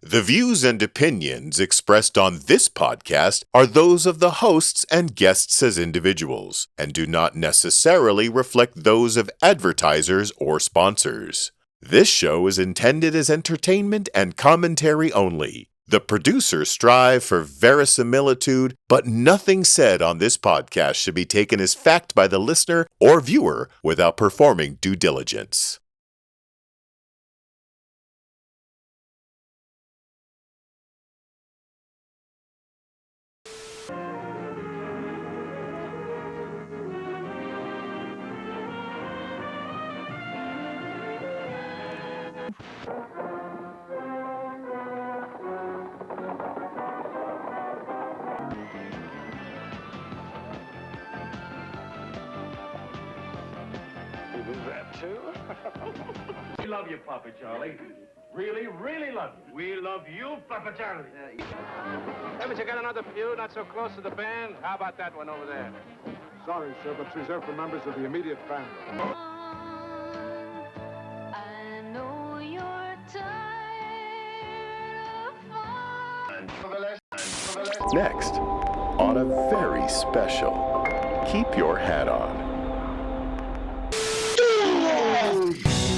The views and opinions expressed on this podcast are those of the hosts and guests as individuals, and do not necessarily reflect those of advertisers or sponsors. This show is intended as entertainment and commentary only. The producers strive for verisimilitude, but nothing said on this podcast should be taken as fact by the listener or viewer without performing due diligence. We love you, Papa Charlie. Really, really love you. We love you, Papa Charlie. Haven't you got another pew not so close to the band? How about that one over there? Sorry, sir, but it's reserved for members of the immediate family. I know you're tired of Next, on a very special Keep Your Hat On.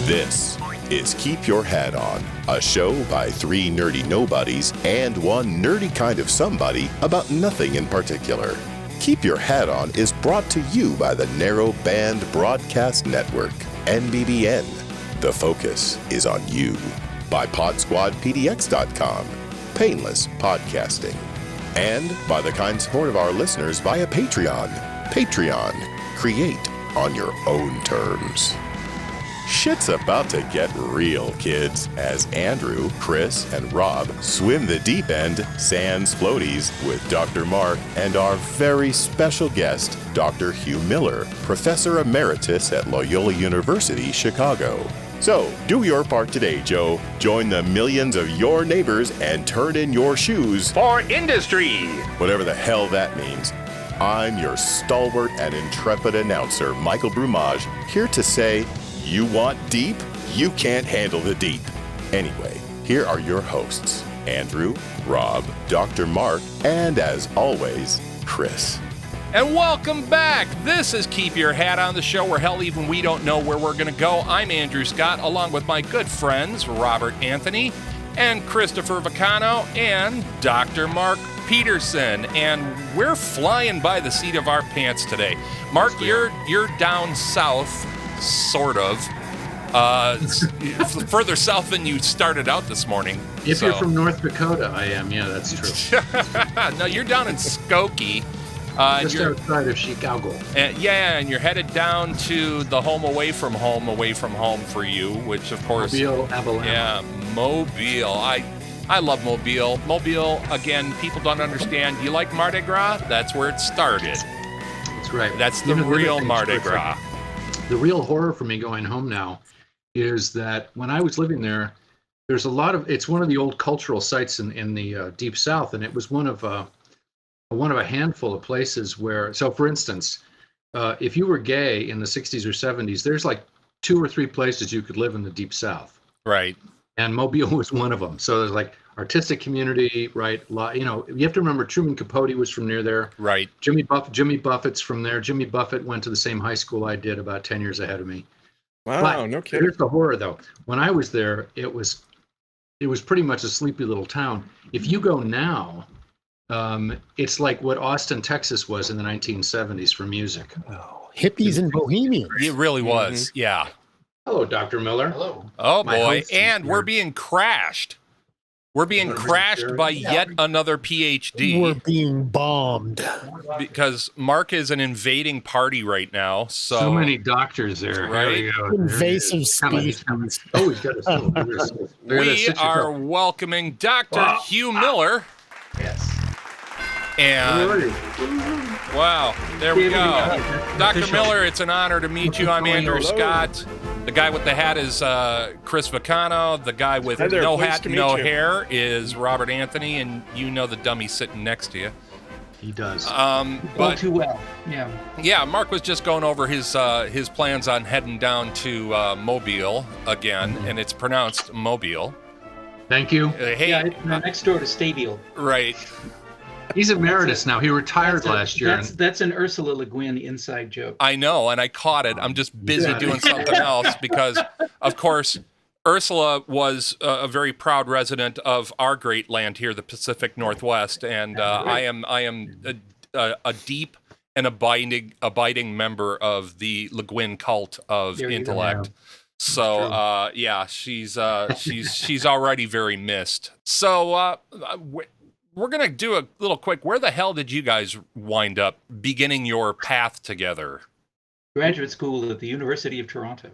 This is Keep Your Hat On, a show by three nerdy nobodies and one nerdy kind of somebody about nothing in particular. Keep Your Hat On is brought to you by the Narrow Band Broadcast Network, NBBN. The focus is on you. By PodsquadPDX.com, painless podcasting. And by the kind support of our listeners via Patreon. Patreon, create on your own terms. Shit's about to get real, kids, as Andrew, Chris, and Rob swim the deep end, sans floaties, with Dr. Mark and our very special guest, Dr. Hugh Miller, Professor Emeritus at Loyola University Chicago. So, do your part today, Joe. Join the millions of your neighbors and turn in your shoes For industry! whatever the hell that means. I'm your stalwart and intrepid announcer, Michael Brumage, here to say, you want deep? You can't handle the deep. Anyway, here are your hosts, Andrew, Rob, Dr. Mark, and as always, Chris. And welcome back. This is Keep Your Hat On, the show where hell even we don't know where we're going to go. I'm Andrew Scott, along with my good friends, Robert Anthony and Christopher Vaccano and Dr. Mark Peterson. And we're flying by the seat of our pants today. Mark, you're down south. Sort of. Further south than you started out this morning. If you're from North Dakota, I am. Yeah, that's true. No, you're down in Skokie. Just outside of Chicago. And you're headed down to the home away from home for you, which of course... Mobile, Alabama. Yeah, Mobile. I love Mobile. Mobile, again, people don't understand. You like Mardi Gras? That's where it started. That's right. That's the real Mardi Gras. The real horror for me going home now is that when I was living there, there's a lot of, it's one of the old cultural sites in the Deep South, and it was one of a handful of places where, so for instance, if you were gay in the 60s or 70s, there's like 2 or 3 places you could live in the Deep South. Right. And Mobile was one of them. So there's like artistic community, right? You know, you have to remember Truman Capote was from near there. Right. Jimmy Buffett's from there. Jimmy Buffett went to the same high school I did, about 10 years ahead of me. Wow, but no kidding. Here's the horror, though. When I was there, it was pretty much a sleepy little town. If you go now, it's like what Austin, Texas was in the 1970s for music. Oh, hippies and bohemians. It really was, yeah. Hello, Dr. Miller. Hello. Oh, My boy. host is And we're here. being crashed. We're being crashed by yet another PhD. We're being bombed. Because Mark is an invading party right now. So many doctors there. Right. Here we go. Invasive species. Oh, he's got a stool. We are welcoming Dr. Hugh Miller. Yes. And wow, there we go. Dr. Miller, it's an honor to meet you. I'm Andrew Scott. The guy with the hat is Chris Vaccano. The guy with Hi there, no pleased hat, to meet no you. hair is Robert Anthony, and you know the dummy sitting next to you. He does. But too well. Yeah. yeah, Mark was just going over his plans on heading down to Mobile again, and it's pronounced Mobile. Thank you. Hey, Yeah, it's next door to Stabile. right. He's emeritus now. He retired last year. That's an Ursula Le Guin inside joke. I know, and I caught it. I'm just busy doing something else because, of course, Ursula was a very proud resident of our great land here, the Pacific Northwest, and I am a deep and abiding member of the Le Guin cult of intellect. So she's already very missed. So we're gonna do a little quick. Where the hell did you guys wind up beginning your path together? Graduate school at the University of Toronto.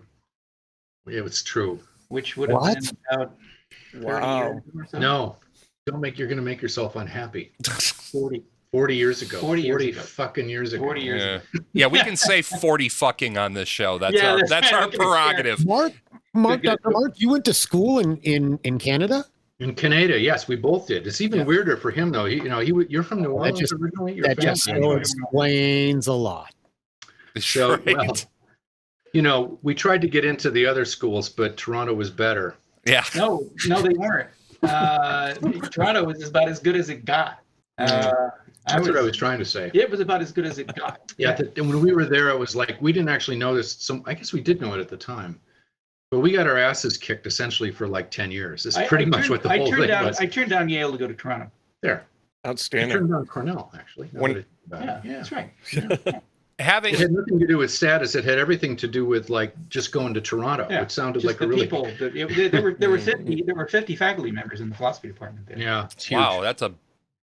Yeah, it's true. Which would have been about 30 years or so. No, you're going to make yourself unhappy. 40 years ago. 40 fucking years ago. 40 years ago. Yeah, we can say 40 fucking on this show. That's our right. prerogative. Mark, Dr. Mark, you went to school in Canada? In Canada, yes, we both did. It's even weirder for him, though. You're from New Orleans originally? That just explains a lot. So, we tried to get into the other schools, but Toronto was better. Yeah. No, they weren't. Toronto was about as good as it got. That's what I was trying to say. It was about as good as it got. Yeah, and when we were there, it was like we didn't actually know this. I guess we did know it at the time. But we got our asses kicked essentially for like 10 years. That's pretty much what the whole thing was. I turned down Yale to go to Toronto. There. Outstanding. I turned down Cornell, actually. That's right. It had nothing to do with status. It had everything to do with like just going to Toronto. Yeah, it sounded just like the a really people. There were 50 faculty members in the philosophy department there. Yeah. Wow, that's a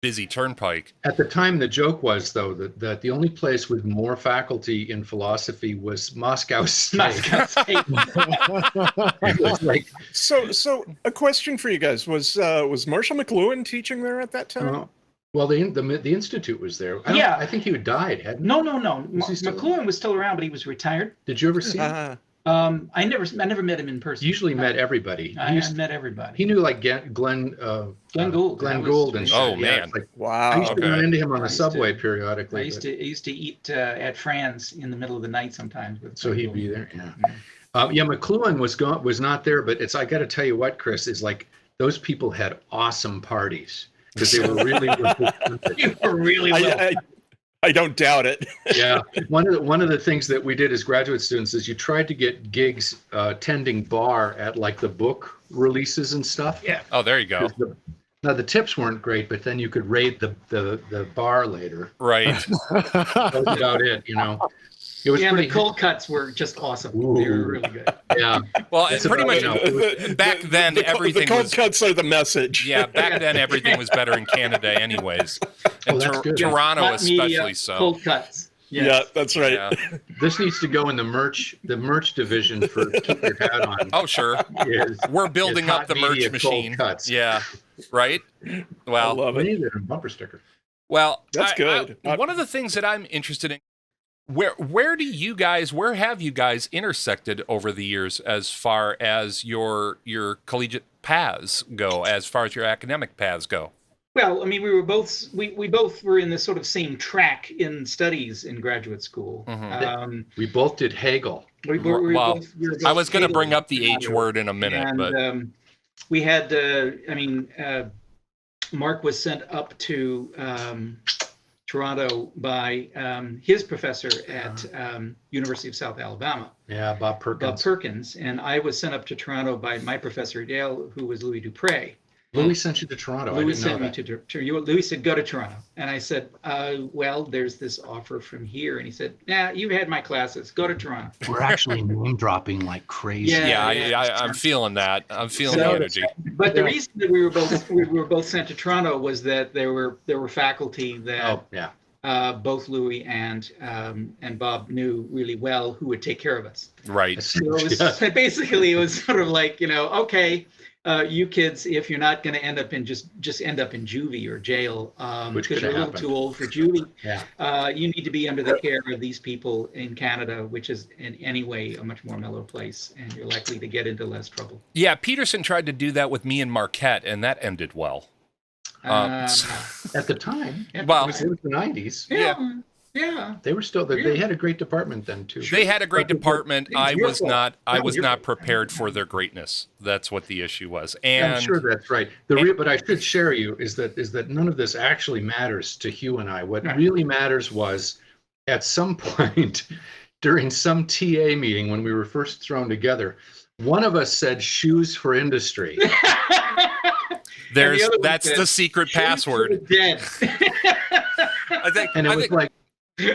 busy turnpike. At the time, the joke was though that the only place with more faculty in philosophy was Moscow State. Moscow State. It was like, So a question for you guys: was Marshall McLuhan teaching there at that time? well, the institute was there. I think he had died, hadn't he? No. McLuhan was still around, but he was retired. Did you ever see him? I never met him in person. Usually met everybody. I met everybody. He knew like Glenn Gould. Glenn Gould and shit. Oh man! Like, Wow. I used to run into him on the subway periodically. I used to eat at Fran's in the middle of the night sometimes. So he'd be there. Yeah. McLuhan was not there, but I got to tell you what, Chris, is like those people had awesome parties because they were really. You were really well. I don't doubt it. Yeah, one of the things that we did as graduate students is you tried to get gigs tending bar at like the book releases and stuff. Yeah. Oh, there you go. Now the tips weren't great, but then you could raid the bar later. Right. That was about it, It was the cold cuts were just awesome. Ooh. They were really good. Yeah. Well, it's pretty much back then everything the cold was. cuts are the message. Yeah, back then everything was better in Canada, anyways, and that's good. Toronto Hot especially media, so. Cold cuts. Yes. Yeah, that's right. Yeah. This needs to go in the merch division for Keep Your Hat On. Oh, sure. We're building up the merch machine. Cuts. Yeah, right. I Well, love We it. need a bumper sticker. well, That's good. One of the things that I'm interested in, where have you guys intersected over the years as far as your collegiate paths go, as far as your academic paths go? Well, I mean, we both were in the sort of same track in studies in graduate school. Mm-hmm. We both did Hegel. We were both I was going to bring Hegel up the H word in a minute, and, but we had, Mark was sent up to Toronto by his professor at University of South Alabama. Yeah, Bob Perkins. And I was sent up to Toronto by my professor at Yale, who was Louis Dupre. Louis sent you to Toronto. Louis sent me to Louis said, go to Toronto. And I said, well, there's this offer from here. And he said, nah, you've had my classes. Go to Toronto. We're actually name dropping like crazy. I'm feeling that. I'm feeling the energy. But the reason that we were both sent to Toronto was that there were faculty that both Louis and Bob knew really well who would take care of us. Right. So basically, it was sort of like, okay, you kids, if you're not going to end up in just end up in juvie or jail, because you're a little too old for juvie, you need to be under the care of these people in Canada, which is in any way a much more mellow place, and you're likely to get into less trouble. Yeah, Peterson tried to do that with me and Marquette, and that ended well. At the time, well, it was the 90s. Yeah. Yeah. They were still, they had a great department then too. They had a great department. I was not prepared for their greatness. That's what the issue was. And I'm sure that's right. But I should share you is that none of this actually matters to Hugh and I. What really matters was at some point during some TA meeting when we were first thrown together, one of us said shoes for industry. That's the secret password.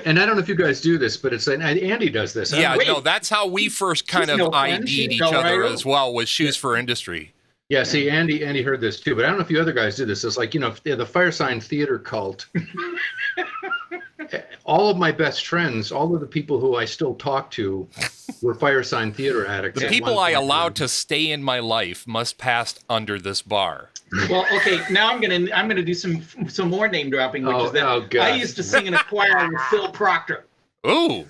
And I don't know if you guys do this, but it's Andy does this. That's how we first kind of ID'd each other as well, was shoes for industry. Yeah, see, Andy heard this too, but I don't know if you other guys do this. It's like, the Firesign Theater cult. All of my best friends, all of the people who I still talk to, were Firesign Theater addicts. The people I allowed to stay in my life must pass under this bar. Well, okay, now I'm gonna do some more name dropping, which is that I used to sing in a choir with Phil Proctor. Ooh,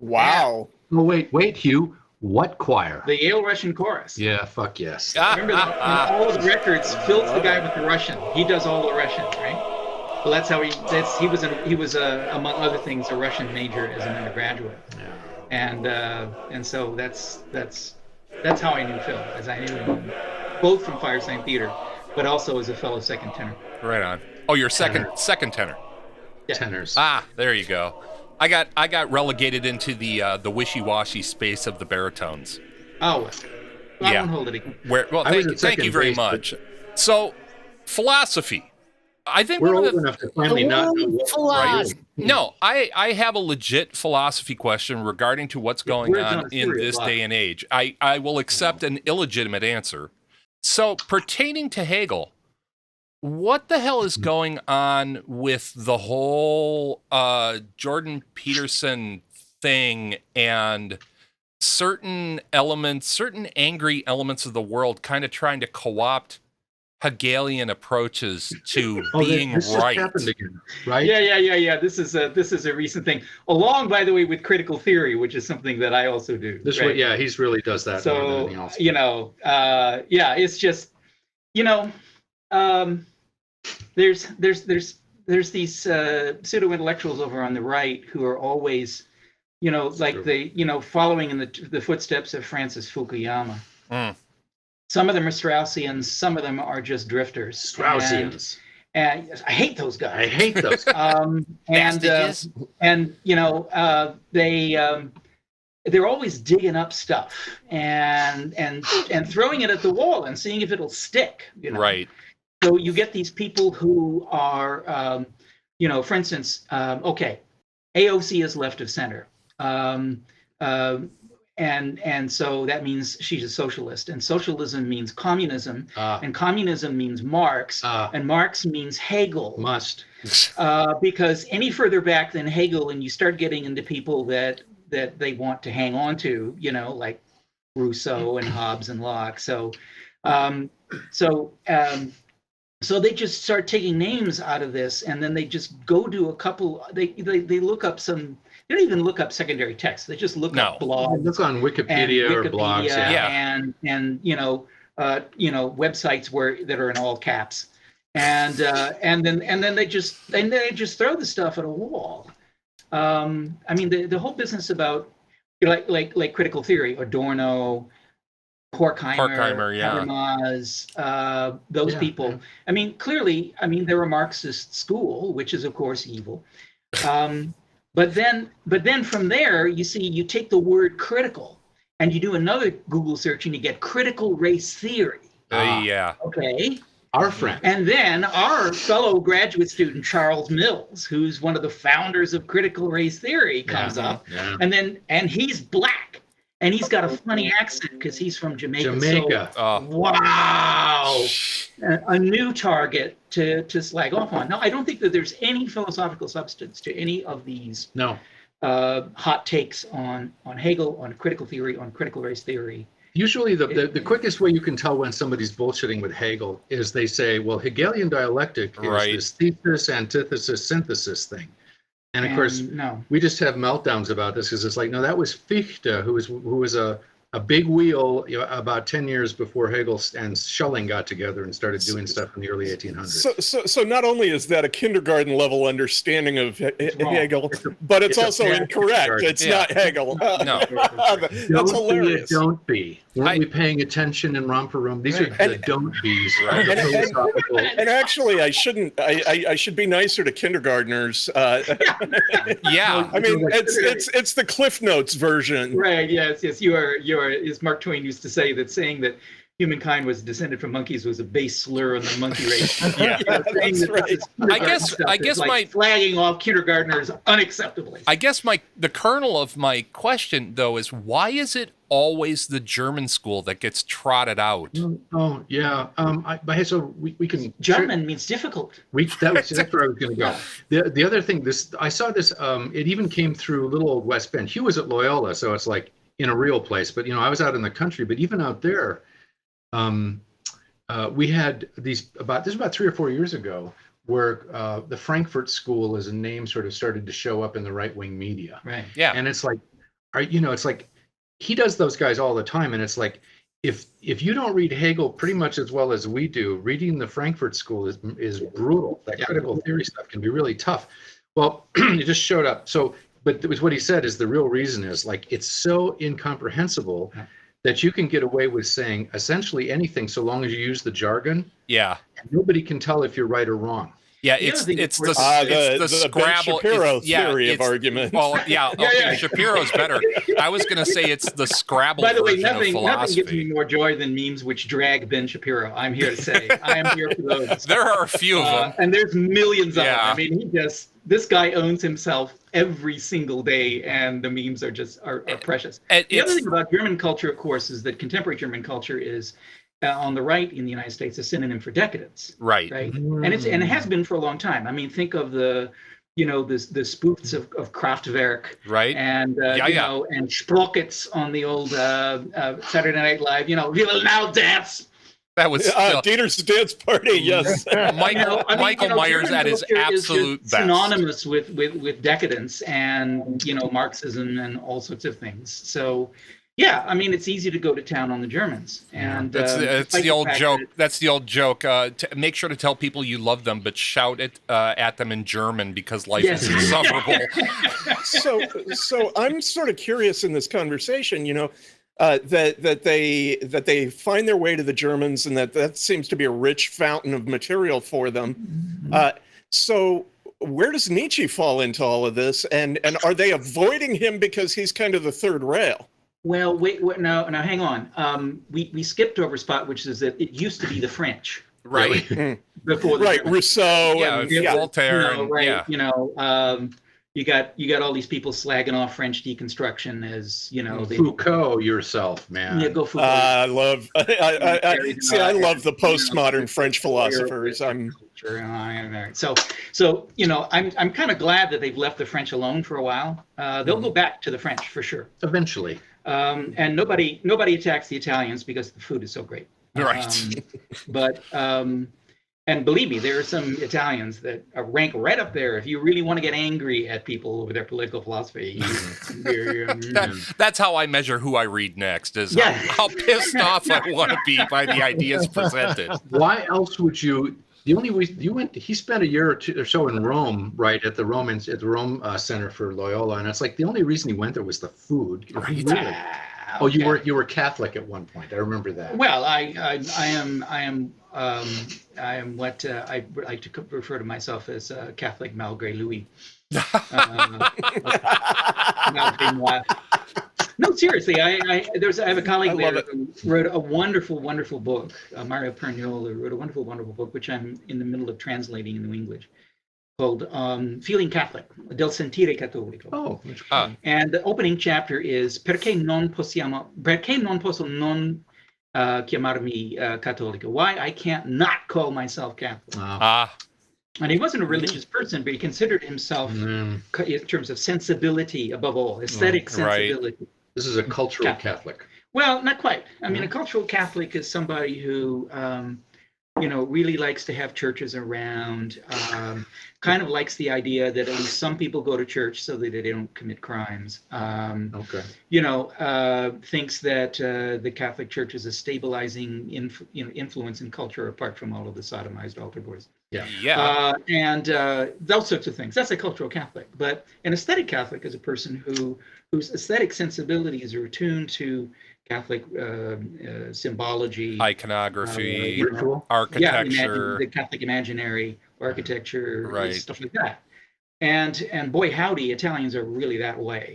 wow! Oh wait, Hugh, what choir? The Yale Russian Chorus. Yeah, fuck yes. Remember that in all of the records, Phil's the guy with the Russian. He does all the Russian, right? Well, that's how he was among other things a Russian major as an undergraduate. Yeah. And so that's how I knew Phil, as I knew him both from Firesign Theater, but also as a fellow second tenor. Right on. Oh, you're second tenor. Yeah. Tenors. Ah, there you go. I got relegated into the wishy-washy space of the baritones. Oh, well, I won't hold it again. Thank you very much. So, philosophy. I think we're old enough to finally not know what. No, I have a legit philosophy question regarding to what's going on in this day and age. I will accept an illegitimate answer. So, pertaining to Hegel, what the hell is going on with the whole Jordan Peterson thing and certain angry elements of the world kind of trying to co-opt Hegelian approaches to being right? Again, right? Yeah. This is a recent thing, along, by the way, with critical theory, which is something that I also do. He's really does that. So more than anything else. It's just, there's these pseudo intellectuals over on the right who are always, following in the footsteps of Francis Fukuyama. Mm. Some of them are Straussians. Some of them are just drifters. Straussians. And I hate those guys. They're always digging up stuff and throwing it at the wall and seeing if it'll stick. Right. So you get these people who are, for instance, AOC is left of center. And so that means she's a socialist, and socialism means communism, and communism means Marx, and Marx means Hegel. Because any further back than Hegel, and you start getting into people that they want to hang on to, like Rousseau and Hobbes and Locke. So they just start taking names out of this, and then they just go to a couple. They look up some. They don't even look up secondary text. They just look up blogs. Look on Wikipedia or blogs, and websites that are in all caps, and then they just throw the stuff at a wall. The whole business about like critical theory, Adorno, Horkheimer, Habermas, those people. Yeah. Clearly, they're a Marxist school, which is of course evil. But then from there, you take the word critical and you do another Google search and you get critical race theory. Okay. Our friend. And then our fellow graduate student, Charles Mills, who's one of the founders of critical race theory, comes up. Yeah. And he's black. And he's got a funny accent because he's from Jamaica. So, wow. A new target to slag off on. No, I don't think that there's any philosophical substance to any of these hot takes on Hegel, on critical theory, on critical race theory. Usually the quickest way you can tell when somebody's bullshitting with Hegel is they say, well, Hegelian dialectic is this thesis, antithesis, synthesis thing. And of course, we just have meltdowns about this because it's like, no, that was Fichte, who was a a big wheel, about 10 years before Hegel and Schelling got together and started doing stuff in the early 1800s. So not only is that a kindergarten level understanding of Hegel, but it's also incorrect. It's not Hegel. No. That's hilarious. Don't be. Weren't we paying attention in Romper Room? These are the don't be's. Right. And actually, I shouldn't. I should be nicer to kindergartners. Yeah. I mean, it's the Cliff Notes version. Right. Yes. You are. As Mark Twain used to say, that saying that humankind was descended from monkeys was a base slur on the monkey race. Yeah, that's right. I guess like my flagging off kindergartners unacceptably. I guess the kernel of my question though is, why is it always the German school that gets trotted out? Oh yeah. So we can. German means difficult. That's where I was going to go. The other thing, I saw this. It even came through little old West Bend. Hugh was at Loyola, so it's like in a real place. But I was out in the country. But even out there, we had this was about 3 or 4 years ago, where the Frankfurt School as a name sort of started to show up in the right-wing media. Right. Yeah. And it's like, it's like he does those guys all the time, and it's like, if you don't read Hegel pretty much as well as we do, reading the Frankfurt School is brutal. That critical theory stuff can be really tough. Well, it just showed up. So, but it was what he said is the real reason is like it's so incomprehensible that you can get away with saying essentially anything so long as you use the jargon. Yeah. And nobody can tell if you're right or wrong. Yeah, it's the Scrabble Shapiro theory of argument. Well, yeah, okay, Shapiro's better. I was going to say it's the Scrabble By the way, version of nothing philosophy. gives me more joy than memes which drag Ben Shapiro. I'm here to say I am here for those. There are a few of them, and there's millions of them. I mean, this guy owns himself every single day, and the memes are precious. The other thing about German culture, of course, is that contemporary German culture is. On the right in the United States, a synonym for decadence. Right. And it has been for a long time. I mean, think of the spoofs of Kraftwerk. Right. And and Sprockets on the old Saturday Night Live. We will now dance. That was Dieter's dance party. Yes. Michael Myers at his absolute best. Synonymous with decadence and Marxism and all sorts of things. So. Yeah, I mean, it's easy to go to town on the Germans, and it's the old joke. That's the old joke. Make sure to tell people you love them, but shout it at them in German because life is insufferable. So I'm sort of curious in this conversation, that they find their way to the Germans, and that seems to be a rich fountain of material for them. So where does Nietzsche fall into all of this, and are they avoiding him because he's kind of the third rail? Well, wait, now, hang on. We skipped over a spot, which is that it used to be the French, right? Before Rousseau, and Voltaire, you got all these people slagging off French deconstruction as Foucault yourself, man. Yeah, go Foucault. I love the postmodern French philosophers. So I'm kind of glad that they've left the French alone for a while. They'll go back to the French for sure eventually. And nobody attacks the Italians because the food is so great. Right. And believe me, there are some Italians that rank right up there. If you really want to get angry at people over their political philosophy, that's how I measure who I read next. Is how pissed off I want to be by the ideas presented. Why else would you? The only reason he spent a year or so in Rome, right, at the Rome Center for Loyola, and it's like the only reason he went there was the food. Right. Really? Oh, you were Catholic at one point. I remember that. Well, I am what I like to refer to myself as Catholic malgré Louis. No, seriously, I have a colleague there who wrote a wonderful book, Mario Perniola wrote a wonderful book, which I'm in the middle of translating into English, called Feeling Catholic, Del Sentire Cattolico. Oh, and the opening chapter is Perché non posso non chiamarmi cattolico? Why I can't not call myself Catholic. And he wasn't a religious person, but he considered himself, in terms of sensibility, above all, aesthetic sensibility. Right. This is a cultural Catholic. Well, not quite. I mean, a cultural Catholic is somebody who really likes to have churches around, kind of likes the idea that at least some people go to church so that they don't commit crimes. Thinks that the Catholic Church is a stabilizing influence in culture apart from all of the sodomized altar boys. And those sorts of things. That's a cultural Catholic. But an aesthetic Catholic is a person whose aesthetic sensibilities are attuned to Catholic symbology, iconography, architecture, the Catholic imaginary, architecture, stuff like that. And boy, howdy, Italians are really that way.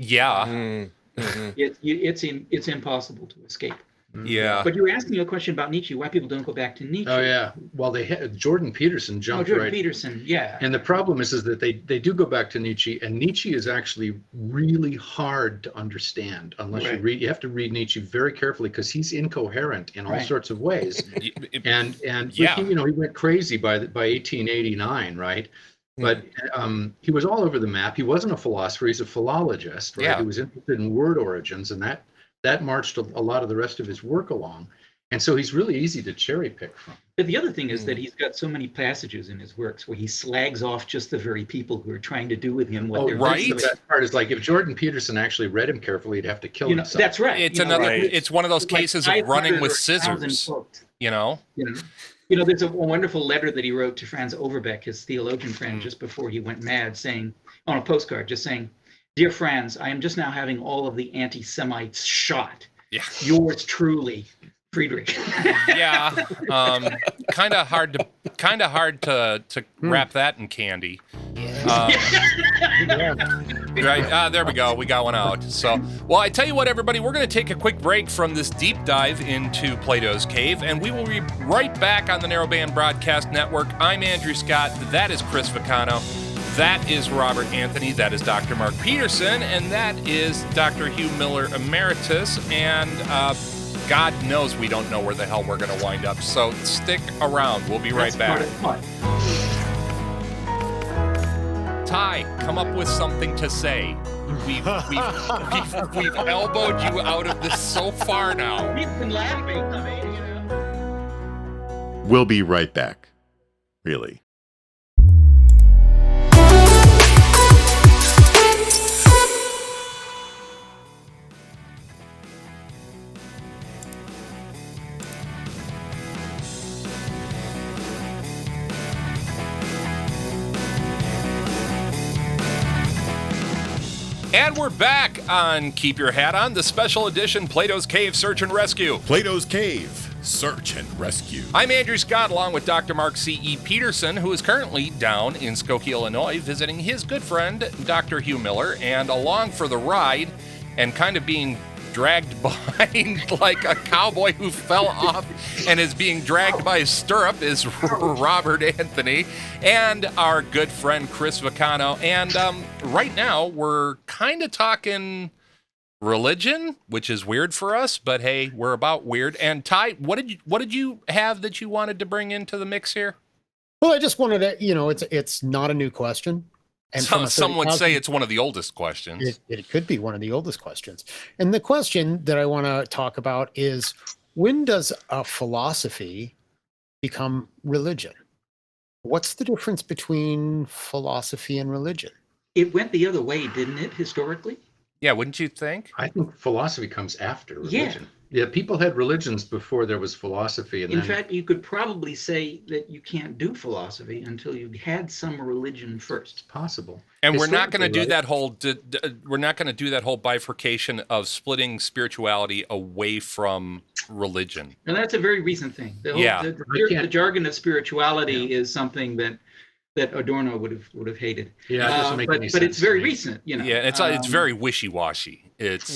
It's impossible to escape. But you were asking a question about Nietzsche, why people don't go back to Nietzsche. Oh, yeah. Well, they had Jordan Peterson jumped right. Peterson, yeah. And the problem is that they do go back to Nietzsche, and Nietzsche is actually really hard to understand unless you read. You have to read Nietzsche very carefully because he's incoherent in all sorts of ways. and he went crazy by 1889, right? But he was all over the map. He wasn't a philosopher; he's a philologist, right? He was interested in word origins, and that marched a lot of the rest of his work along. And so he's really easy to cherry pick from. But the other thing is that he's got so many passages in his works where he slags off just the very people who are trying to do with him what they're doing. The best part is, like, if Jordan Peterson actually read him carefully, he'd have to kill himself. That's right. It's it's one of those cases of running with scissors. There's a wonderful letter that he wrote to Franz Overbeck, his theologian friend, just before he went mad, saying, on a postcard, just saying, "Dear Franz, I am just now having all of the anti-Semites shot. Yours truly, Friedrich." Kind of hard to wrap that in candy. Right, there we go. We got one out. So, well, I tell you what, everybody, we're going to take a quick break from this deep dive into Plato's Cave, and we will be right back on the Narrowband Broadcast Network. I'm Andrew Scott. That is Chris Vicano. That is Robert Anthony. That is Dr. Mark Peterson. And that is Dr. Hugh Miller, emeritus. And God knows we don't know where the hell we're going to wind up. So stick around. We'll be right back. Ty, come up with something to say. We've elbowed you out of this so far now. We've been laughing. We'll be right back. Really. And we're back on Keep Your Hat On, the special edition Plato's Cave Search and Rescue. Plato's Cave Search and Rescue. I'm Andrew Scott, along with Dr. Mark C.E. Peterson, who is currently down in Skokie, Illinois, visiting his good friend, Dr. Hugh Miller. And along for the ride and kind of being dragged behind like a cowboy who fell off and is being dragged by his stirrup is Robert Anthony and our good friend Chris Vicano. And right now we're kind of talking religion, which is weird for us, but hey, we're about weird. And Ty, what did you have that you wanted to bring into the mix here? Well, I just wanted to, it's not a new question. And some would say it's one of the oldest questions. It could be one of the oldest questions. And the question that I want to talk about is, when does a philosophy become religion? What's the difference between philosophy and religion? It went the other way, didn't it, historically? Yeah, wouldn't you think? I think philosophy comes after religion. Yeah, people had religions before there was philosophy. And in fact, you could probably say that you can't do philosophy until you had some religion first. It's possible. And we're not going to do that whole bifurcation of splitting spirituality away from religion. And that's a very recent thing. The jargon of spirituality is something that Adorno would have hated. Yeah, it doesn't make any sense. But it's very recent, Yeah, it's very wishy-washy.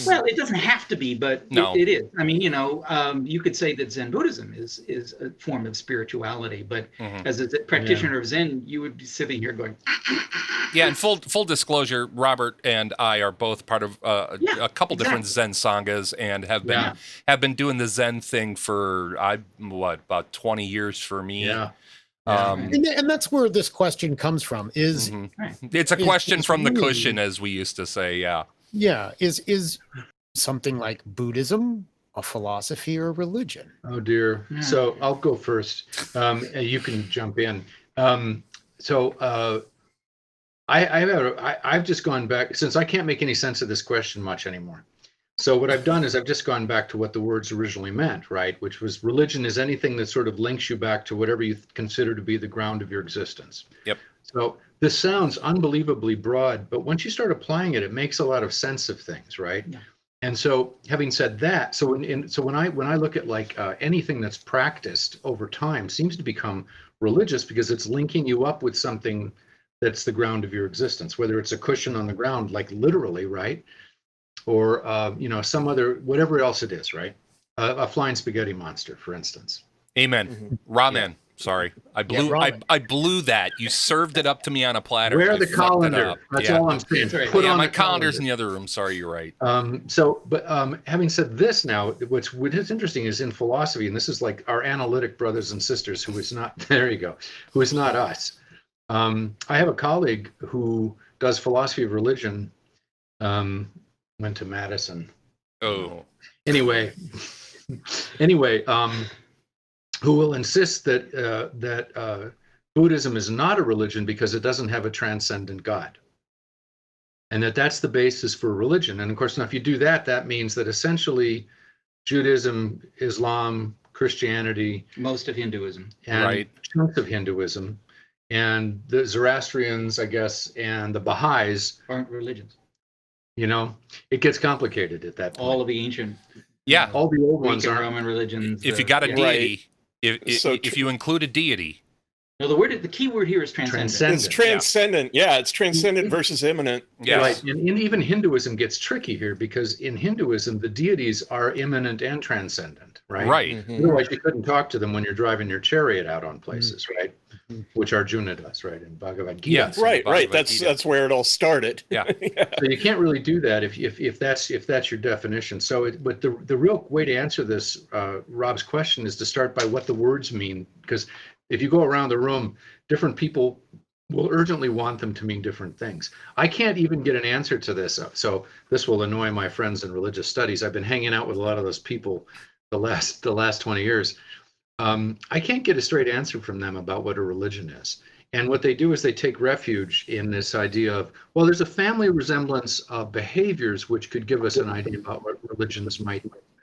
Well, it doesn't have to be, but it is. I mean, you could say that Zen Buddhism is a form of spirituality, but as a practitioner of Zen, you would be sitting here going. Yeah, and full disclosure, Robert and I are both part of a couple different Zen sanghas and have been doing the Zen thing for about 20 years for me. Yeah. And that's where this question comes from. It's a question from the cushion, as we used to say. Yeah. Yeah. Is something like Buddhism a philosophy or religion? Oh dear. So I'll go first. You can jump in. I've just gone back, since I can't make any sense of this question much anymore. So what I've done is I've just gone back to what the words originally meant, right? Which was religion is anything that sort of links you back to whatever you consider to be the ground of your existence. Yep. So this sounds unbelievably broad, but once you start applying it, it makes a lot of sense of things, right? Yeah. And so, having said that, so when I look at like anything that's practiced over time seems to become religious because it's linking you up with something that's the ground of your existence, whether it's a cushion on the ground, like literally, right? Or some other, whatever else it is, right? A flying spaghetti monster, for instance. Amen. Ramen. Yeah. Sorry, I blew that. You served it up to me on a platter. Wear the colander. That's all I'm saying. Right. Put on my colander's in the other room. Sorry, you're right. Having said this, now what is interesting is in philosophy, and this is like our analytic brothers and sisters, who is not there. You go. Who is not us. I have a colleague who does philosophy of religion. Went to Madison. Oh. Anyway. Who will insist that Buddhism is not a religion because it doesn't have a transcendent God, and that's the basis for religion. And of course, now if you do that, that means that essentially Judaism, Islam, Christianity, most of Hinduism, and chunks of Hinduism, and the Zoroastrians, I guess, and the Baha'is aren't religions. It gets complicated at that point. All of the ancient, all the old ones are Roman religions. If you got a deity. If you include a deity. No, the key word here is transcendent. It's transcendent. Yeah, it's transcendent versus immanent. Yes. Right. And even Hinduism gets tricky here because in Hinduism, the deities are immanent and transcendent, right? Right. Mm-hmm. Otherwise, you couldn't talk to them when you're driving your chariot out on places, right? Mm-hmm. Which Arjuna does, right? In Bhagavad Gita. Yeah, right. That's where it all started. Yeah. So you can't really do that if that's your definition. So, but the real way to answer this, Rob's question, is to start by what the words mean, because if you go around the room, different people will urgently want them to mean different things. I can't even get an answer to this, so this will annoy my friends in religious studies. I've been hanging out with a lot of those people the last 20 years. I can't get a straight answer from them about what a religion is. And what they do is they take refuge in this idea of, well, there's a family resemblance of behaviors which could give us an idea about what religions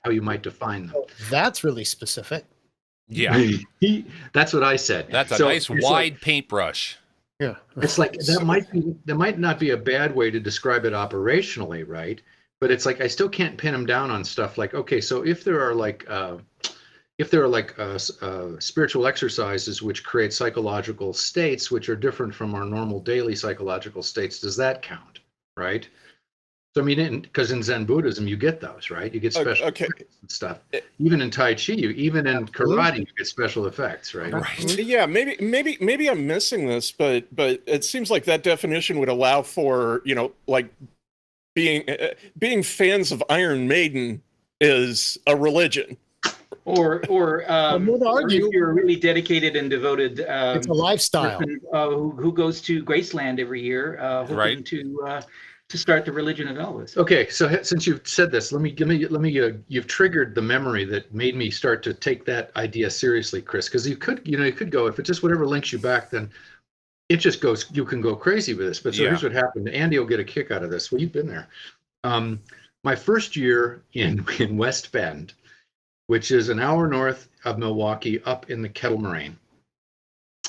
how you might define them. That's really specific. Yeah. That's what I said. That's a nice wide paintbrush. Yeah. It's like that might not be a bad way to describe it operationally, right? But it's like I still can't pin them down on stuff like, okay, so if there are spiritual exercises which create psychological states which are different from our normal daily psychological states, does that count, right? So I mean, because in Zen Buddhism you get those, right? You get special effects and stuff. Even in Tai Chi, even in karate, you get special effects, right? Right. Yeah, maybe I'm missing this, but it seems like that definition would allow for like being fans of Iron Maiden is a religion. Or if you're really dedicated and devoted, it's a lifestyle. Person, who goes to Graceland every year, hoping to start the religion of Elvis. Okay, so since you've said this, let me you've triggered the memory that made me start to take that idea seriously, Chris. Because you could go, if it's just whatever links you back, then it just goes. You can go crazy with this. But so here's what happened. Andy will get a kick out of this. Well, you've been there. My first year in West Bend, which is an hour north of Milwaukee, up in the Kettle Moraine,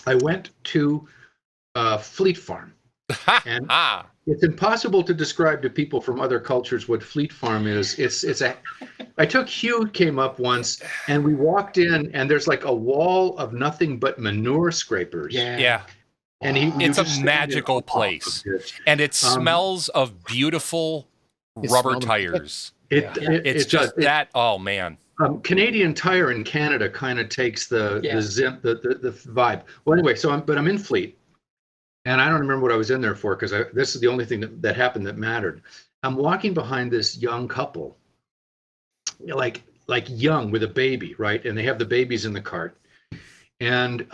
I went to Fleet Farm. And it's impossible to describe to people from other cultures what Fleet Farm is. I took Hugh came up once and we walked in and there's like a wall of nothing but manure scrapers. Yeah. And it's a magical place. And it smells of beautiful rubber tires. It's just that. Oh man. Canadian Tire in Canada kind of takes the vibe. Well, anyway, but I'm in Fleet. And I don't remember what I was in there for because this is the only thing that happened that mattered. I'm walking behind this young couple, like young with a baby, right? And they have the babies in the cart. And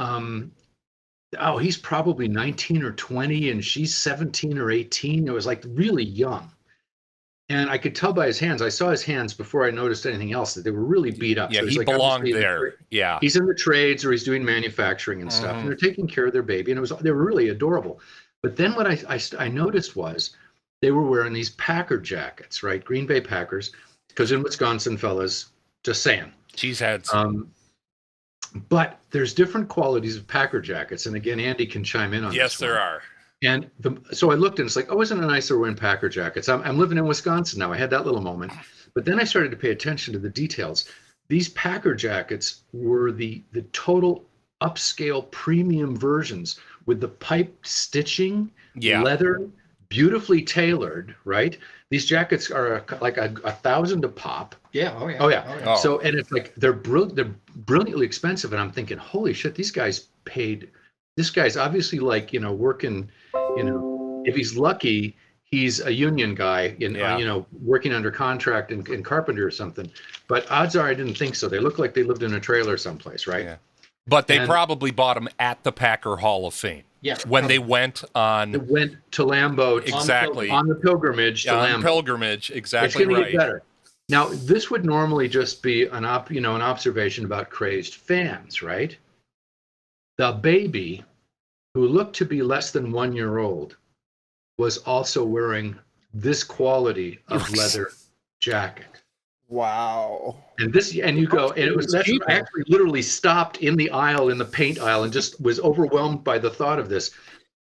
he's probably 19 or 20 and she's 17 or 18. It was like really young. And I could tell by his hands. I saw his hands before I noticed anything else that they were really beat up. Yeah, so he belonged there. Yeah, he's in the trades or he's doing manufacturing and stuff, and they're taking care of their baby, and they were really adorable. But then what I noticed was they were wearing these Packer jackets, right? Green Bay Packers, because in Wisconsin, fellas, just saying. Cheeseheads. But there's different qualities of Packer jackets, and again, Andy can chime in on this. Yes, there are. And so I looked and it's like, oh, isn't it nice they're wearing Packer jackets? I'm living in Wisconsin now. I had that little moment. But then I started to pay attention to the details. These Packer jackets were the total upscale premium versions with the piped stitching, leather, beautifully tailored, right? These jackets are like a $1,000 a pop. Yeah. Oh, yeah. Oh, yeah. Oh. So, and it's like, they're brilliantly expensive. And I'm thinking, holy shit, these guys paid. This guy's obviously like, working, if he's lucky, he's a union guy working under contract in carpenter or something. But odds are I didn't think so. They look like they lived in a trailer someplace, right? Yeah. But they probably bought them at the Packer Hall of Fame. Yeah. When they went on. They went to Lambeau. Exactly. On the pilgrimage to Lambeau. On pilgrimage, exactly it's gonna right. Get better. Now, this would normally just be an observation about crazed fans, right? The baby, who looked to be less than 1 year old, was also wearing this quality of leather jacket. Wow. And you go, and I actually literally stopped in the aisle, in the paint aisle, and just was overwhelmed by the thought of this.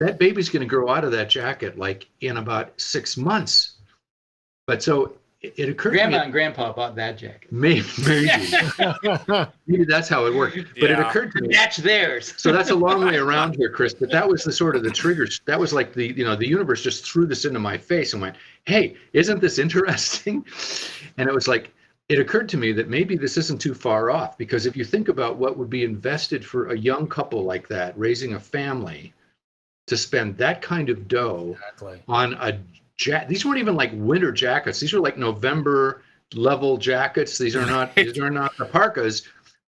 That baby's going to grow out of that jacket like in about 6 months. But so it occurred to me. Grandma and Grandpa bought that jacket. Maybe. Maybe that's how it worked. But it occurred to me. Match theirs. So that's a long way around here, Chris. But that was the trigger. That was like the universe just threw this into my face and went, hey, isn't this interesting? And it was like, it occurred to me that maybe this isn't too far off, because if you think about what would be invested for a young couple like that, raising a family, to spend that kind of dough on a these weren't even like winter jackets. These were like November level jackets. These are not the parkas.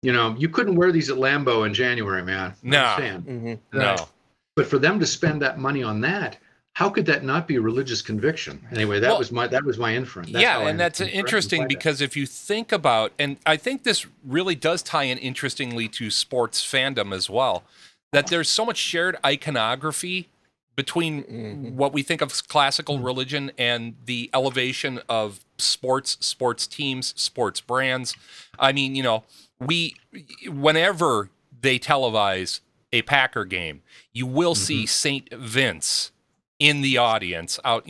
You couldn't wear these at Lambeau in January, man. No. No. But for them to spend that money on that, how could that not be a religious conviction? Anyway, that was my inference. That's interesting, because if you think about, and I think this really does tie in interestingly to sports fandom as well, that there's so much shared iconography between what we think of classical religion and the elevation of sports teams, sports brands. I mean, whenever they televise a Packer game, you will see St. Vince in the audience out,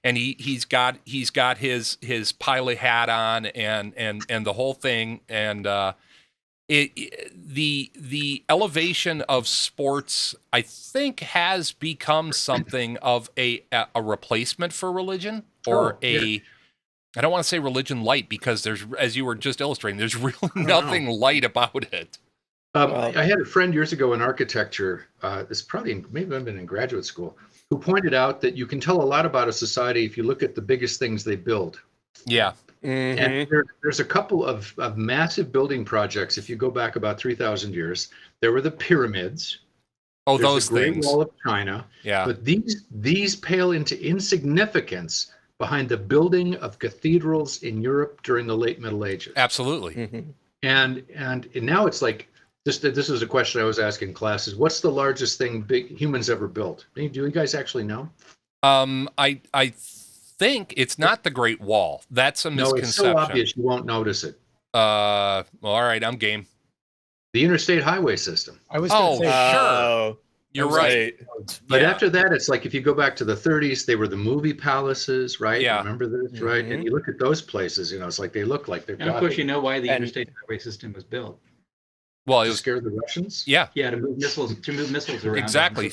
and he's got his pilot hat on and the whole thing. And the elevation of sports, I think, has become something of a replacement for religion, or I don't want to say religion light, because there's, as you were just illustrating, there's really nothing light about it. I had a friend years ago in architecture, maybe I've been in graduate school, who pointed out that you can tell a lot about a society if you look at the biggest things they build. Yeah. And there's a couple of massive building projects. If you go back about 3,000 years, there were the pyramids. Oh, those the Great things. Wall of China. Yeah. But these pale into insignificance behind the building of cathedrals in Europe during the late Middle Ages. Absolutely. And now it's like, this is a question I was asking in classes. What's the largest thing humans ever built? Do you guys actually know? I think it's not the Great Wall. That's a misconception. No, it's so obvious you won't notice it. Well, all right, I'm game. The interstate highway system. I was going to say, sure. You're right. But after that, it's like, if you go back to the 30s, they were the movie palaces, right? Yeah. Remember this, right? And you look at those places, it's like they look like they're. And of course, you know why the interstate highway system was built. Well, it was scared the Russians. Yeah. Yeah, to move missiles around. Exactly.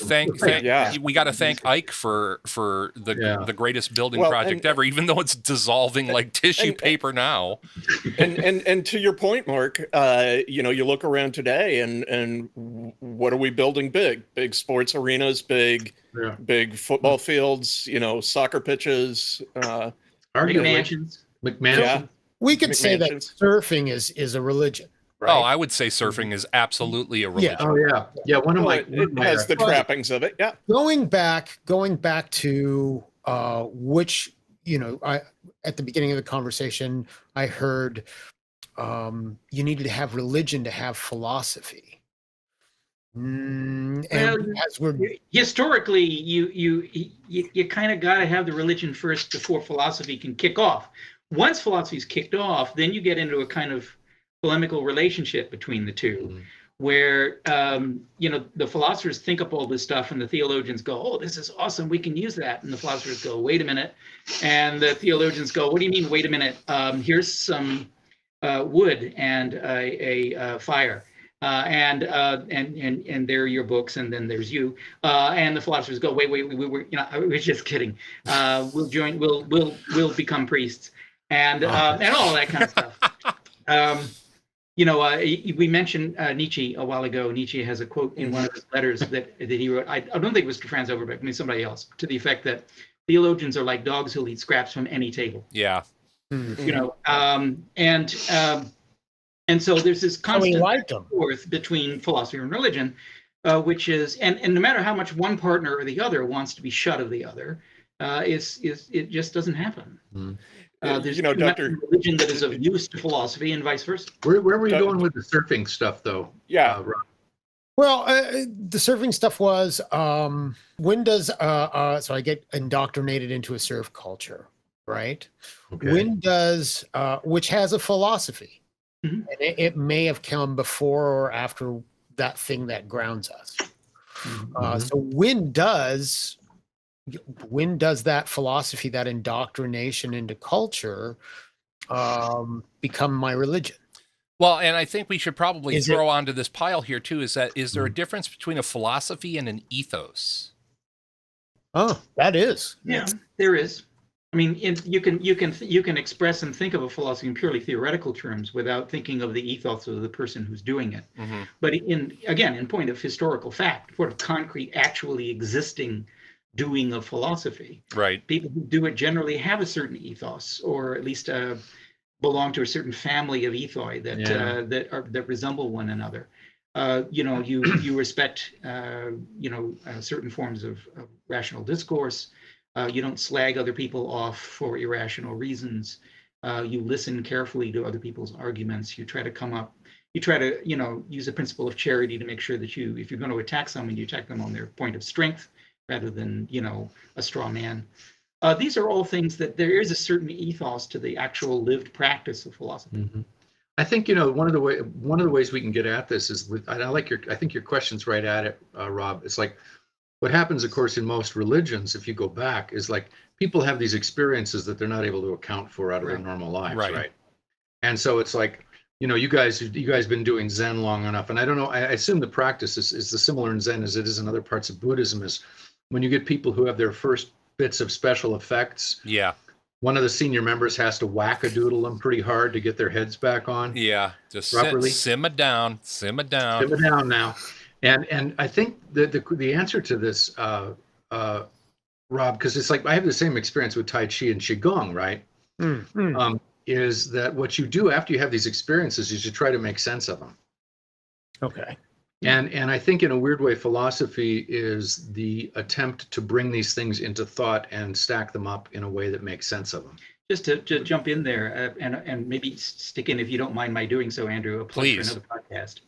We got to thank Ike for the greatest building project ever, even though it's dissolving like tissue paper now. And to your point, Mark, you look around today and what are we building big? Big sports arenas, big football fields, soccer pitches, McMansions. Yeah. We could say that surfing is a religion. Right. Oh, I would say surfing is absolutely a religion. Yeah. Oh, yeah. One of my it has the trappings of it. Yeah. Going back to which at the beginning of the conversation, I heard you needed to have religion to have philosophy. And historically, you kind of got to have the religion first before philosophy can kick off. Once philosophy's kicked off, then you get into a kind of polemical relationship between the two, where the philosophers think up all this stuff, and the theologians go, "Oh, this is awesome, we can use that," and the philosophers go, "Wait a minute," and the theologians go, "What do you mean, wait a minute? Here's some wood and a fire." And there are your books, and then there's you. And the philosophers go, wait, we're just kidding. We'll join. We'll become priests, and all that kind of stuff. We mentioned Nietzsche a while ago. Nietzsche has a quote in one of his letters that he wrote. I don't think it was to Franz Overbeck, somebody else, to the effect that theologians are like dogs who'll eat scraps from any table. Yeah. And so there's this constant back and forth between philosophy and religion, which is, and no matter how much one partner or the other wants to be shut of the other, it just doesn't happen. There's Dr. religion that is of use to philosophy and vice versa. Where were you going with the surfing stuff, though? Yeah. Rob? Well, the surfing stuff was when does so I get indoctrinated into a surf culture, right? Okay. When does which has a philosophy. And it may have come before or after that thing that grounds us. So when does that philosophy, that indoctrination into culture, become my religion? Well, and I think we should probably throw onto this pile here too. Is there a difference between a philosophy and an ethos? Oh, that is. Yeah, there is. I mean, you can express and think of a philosophy in purely theoretical terms without thinking of the ethos of the person who's doing it. But in point of historical fact, sort of concrete, actually existing doing of philosophy, right? People who do it generally have a certain ethos, or at least belong to a certain family of ethoi that resemble one another. You respect certain forms of rational discourse. You don't slag other people off for irrational reasons. You listen carefully to other people's arguments. You try to use a principle of charity to make sure that if you're going to attack someone, you attack them on their point of strength rather than, a straw man. These are all things that there is a certain ethos to the actual lived practice of philosophy. I think, one of the ways we can get at this is I think your question's right at it, Rob. It's like, what happens, of course, in most religions, if you go back, is like people have these experiences that they're not able to account for out of their normal lives, right? And so it's like, you guys been doing Zen long enough, and I don't know, I assume the practice is the similar in Zen as it is in other parts of Buddhism, is when you get people who have their first bits of special effects. Yeah. One of the senior members has to whack-a-doodle them pretty hard to get their heads back on. Yeah, just properly. Simmer down now. And I think the answer to this, Rob, because it's like I have the same experience with Tai Chi and Qigong, right? Is that what you do after you have these experiences is you try to make sense of them. Okay. And I think in a weird way, philosophy is the attempt to bring these things into thought and stack them up in a way that makes sense of them. Just to jump in there and maybe stick in, if you don't mind my doing so, Andrew, a plug for another podcast.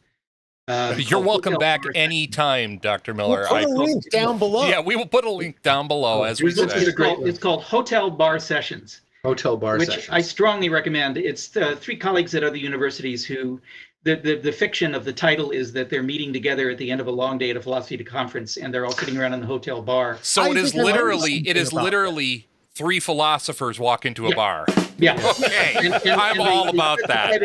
You're welcome back anytime, Dr. Miller. We'll put a link down below. Yeah, we will put a link down below as we say. It's called Hotel Bar Sessions. Hotel Bar which Sessions. I strongly recommend. It's three colleagues at other universities who, the fiction of the title is that they're meeting together at the end of a long day at a philosophy conference, and they're all sitting around in the hotel bar. So it is literally three philosophers walk into a bar. Yeah. Okay. I'm all about that.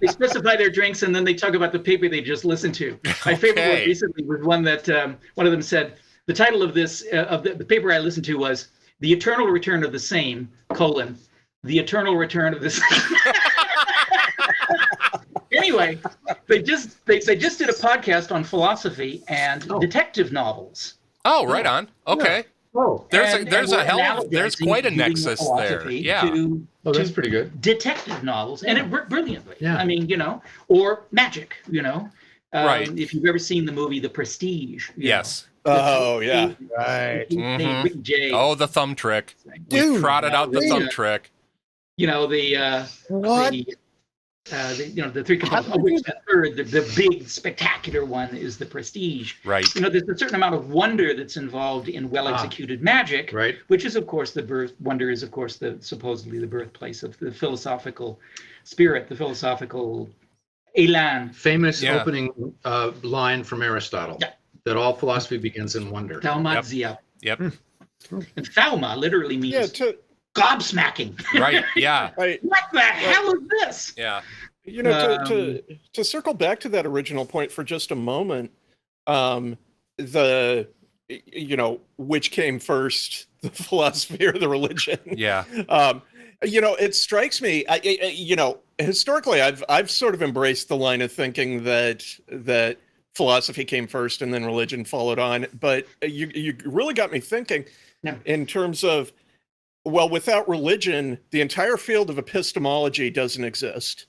They specify their drinks, and then they talk about the paper they just listened to. My favorite one recently was one that one of them said, the title of this, the paper I listened to was The Eternal Return of the Same, The Eternal Return of the Same. Anyway, they just did a podcast on philosophy and detective novels. Oh, right on. Okay. Yeah. Oh, there's quite a nexus there. Yeah. That's pretty good. Detective novels, and it worked brilliantly. Yeah. I mean, or magic, Right. If you've ever seen the movie The Prestige, Oh, yeah. Right. Big J. Oh, the thumb trick. Dude, We trotted out the thumb trick. You know, the three components, How of which the third, the big spectacular one is the prestige. Right. You know, there's a certain amount of wonder that's involved in well-executed magic, Right. which is, of course, wonder is, of course, supposedly the birthplace of the philosophical spirit, the philosophical elan. Famous opening line from Aristotle, that all philosophy begins in wonder. Thaumatzia. Yep. And thauma literally means gobsmacking. Right. Yeah. Right. What the hell is this? Yeah. You know, to circle back to that original point for just a moment, which came first, the philosophy or the religion? Yeah. It strikes me, historically, I've sort of embraced the line of thinking that philosophy came first and then religion followed on. But you really got me thinking in terms of, well, without religion, the entire field of epistemology doesn't exist.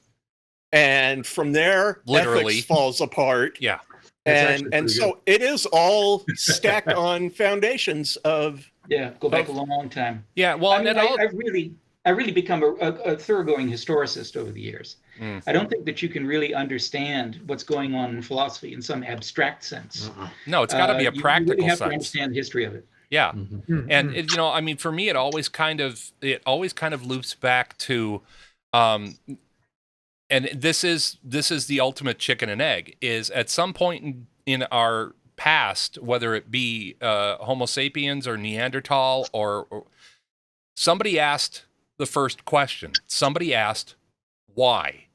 And from there, Literally ethics falls apart. Yeah. And so it is all stacked on foundations of... Yeah, go back a long time. Yeah, well, I really become a thoroughgoing historicist over the years. I don't think that you can really understand what's going on in philosophy in some abstract sense. No, it's got to be a practical you really have sense. to understand the history of it. Yeah. And for me, it always kind of loops back to, and this is the ultimate chicken and egg, is at some point in our past, whether it be Homo sapiens or Neanderthal or somebody asked the first question. Somebody asked why,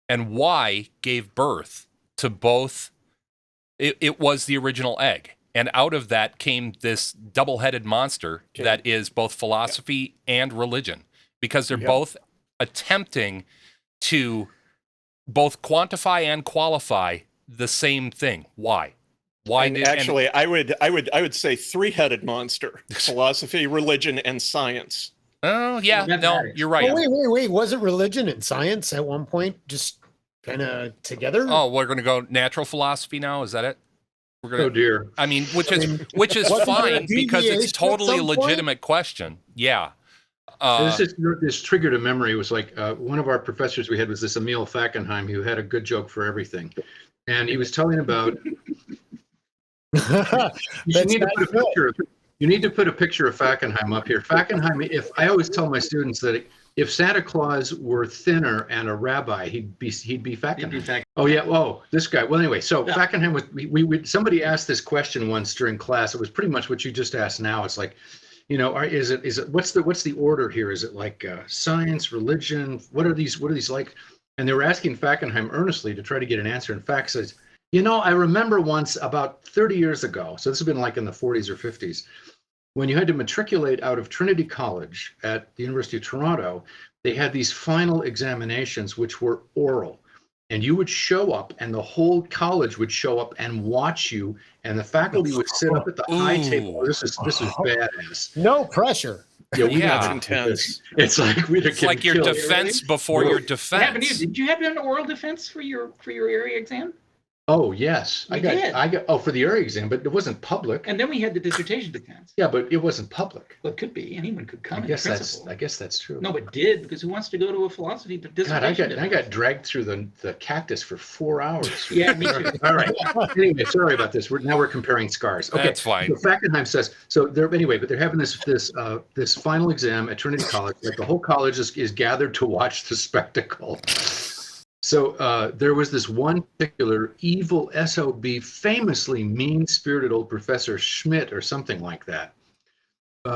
and why gave birth to both. It was the original egg. And out of that came this double-headed monster that is both philosophy and religion, because they're both attempting to both quantify and qualify the same thing. Why? I would say three-headed monster: philosophy, religion, and science. Oh yeah, no, you're right. Oh, wait! Wasn't religion and science at one point just kind of together? Oh, we're going to go natural philosophy now. Is that it? We're gonna, oh dear. I mean, which is fine because it's totally a legitimate question. Yeah. This triggered a memory. It was like one of our professors we had was this Emil Fackenheim, who had a good joke for everything, and he was telling about. You need to put a picture of Fackenheim up here. Fackenheim. I always tell my students that if Santa Claus were thinner and a rabbi, he'd be Fackenheim. Oh yeah. Oh, this guy. Well, anyway, so Fackenheim was. Somebody asked this question once during class. It was pretty much what you just asked now. It's like, is it what's the order here? Is it like science, religion? What are these like? And they were asking Fackenheim earnestly to try to get an answer. And Fack says, I remember once about 30 years ago. So this has been like in the 40s or 50s. When you had to matriculate out of Trinity College at the University of Toronto, they had these final examinations, which were oral. And you would show up, and the whole college would show up and watch you, and the faculty would sit up at the high table. Oh, this is badass. No pressure. That's intense. It's like it's like your defense before your defense. Did you have an oral defense for your area exam? Oh yes, I got for the area exam, but it wasn't public. And then we had the dissertation defense. Yeah, but it wasn't public. Well, it could be. Anyone could come. I guess that's true. No, it did, because who wants to go to a philosophy dissertation? God, I got dragged through the cactus for 4 hours. Yeah, me too. All right. Anyway, sorry about this. We're comparing scars. Okay, that's fine. So Fackenheim says but they're having this final exam at Trinity College. Like the whole college is gathered to watch the spectacle. So there was this one particular evil SOB, famously mean-spirited old Professor Schmidt or something like that,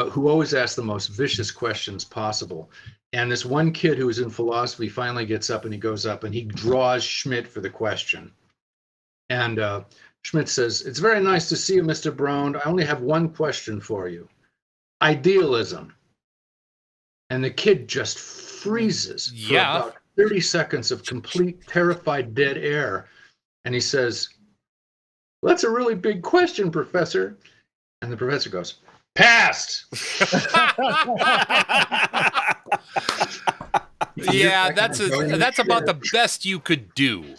who always asked the most vicious questions possible. And this one kid who was in philosophy finally gets up and he goes up and he draws Schmidt for the question. And Schmidt says, "It's very nice to see you, Mr. Brown. I only have one question for you. Idealism." And the kid just freezes for about 30 seconds of complete terrified dead air. And he says, "Well, that's a really big question, Professor." And the professor goes, "Passed." Yeah, that's about the best you could do.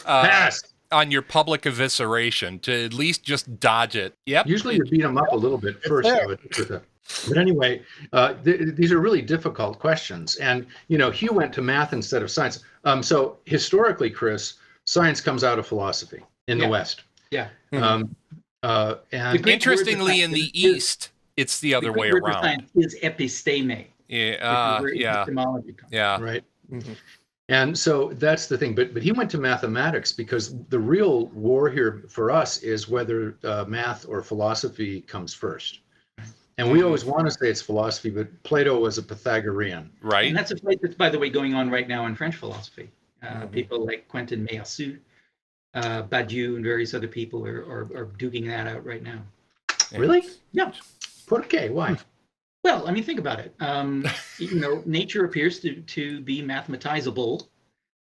Passed. on your public evisceration, to at least just dodge it. Yep. Usually you beat them up a little bit first. But anyway, these are really difficult questions. And, Hugh went to math instead of science. So historically, Chris, science comes out of philosophy in the West. Yeah. And interestingly, in the East, it's the other way around. Science is episteme. Yeah. Epistemology comes. Yeah. Right. Mm-hmm. And so that's the thing. But he went to mathematics because the real war here for us is whether math or philosophy comes first. And we always want to say it's philosophy, but Plato was a Pythagorean. Right. And that's a fight that's, by the way, going on right now in French philosophy. People like Quentin Meillassoux, Badiou, and various other people are duking that out right now. Really? Yeah. Okay, why? Well, I mean, think about it. Nature appears to be mathematizable,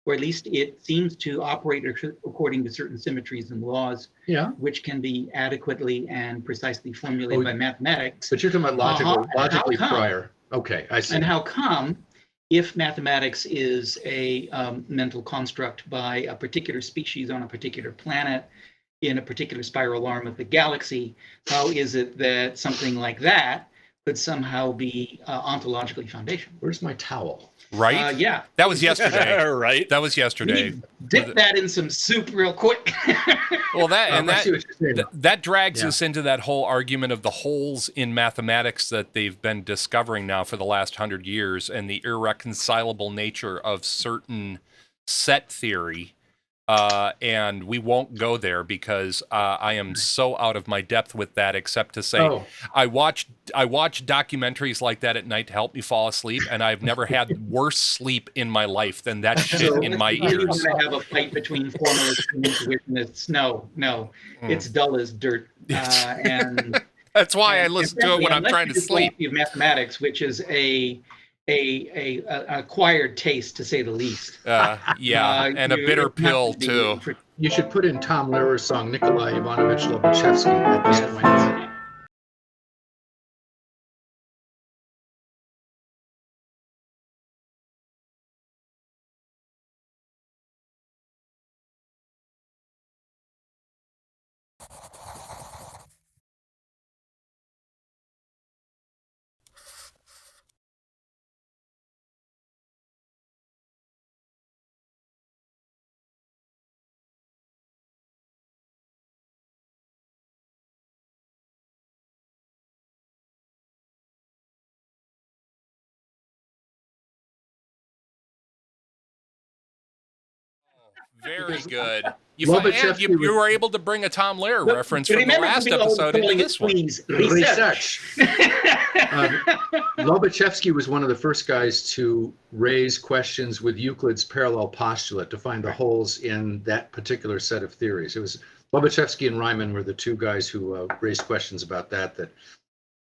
or at least it seems to operate according to certain symmetries and laws, which can be adequately and precisely formulated by mathematics. But you're talking about logically prior. Okay, I see. And how come, if mathematics is a mental construct by a particular species on a particular planet in a particular spiral arm of the galaxy, how is it that something like that could somehow be ontologically foundational? Where's my towel? Right? Yeah. That was yesterday. Right. That was yesterday. Dip that in some soup real quick. Well, that drags us into that whole argument of the holes in mathematics that they've been discovering now for the last 100 years, and the irreconcilable nature of certain set theory. And we won't go there because I am so out of my depth with that, except to say I watch documentaries like that at night to help me fall asleep, and I've never had worse sleep in my life than that shit in my ears. You're going to have a fight between formalists and intuitionists. No, it's dull as dirt. And that's why I listen to it when I'm trying to sleep. Of mathematics, which is a acquired taste, to say the least. And a bitter pill too. You should put in Tom Lehrer's song Nikolai Ivanovich Lobachevsky at this point. Very good. You were able to bring a Tom Lehrer reference from the last episode into this one. Research. Lobachevsky was one of the first guys to raise questions with Euclid's parallel postulate to find the holes in that particular set of theories. It was Lobachevsky and Riemann were the two guys who raised questions about that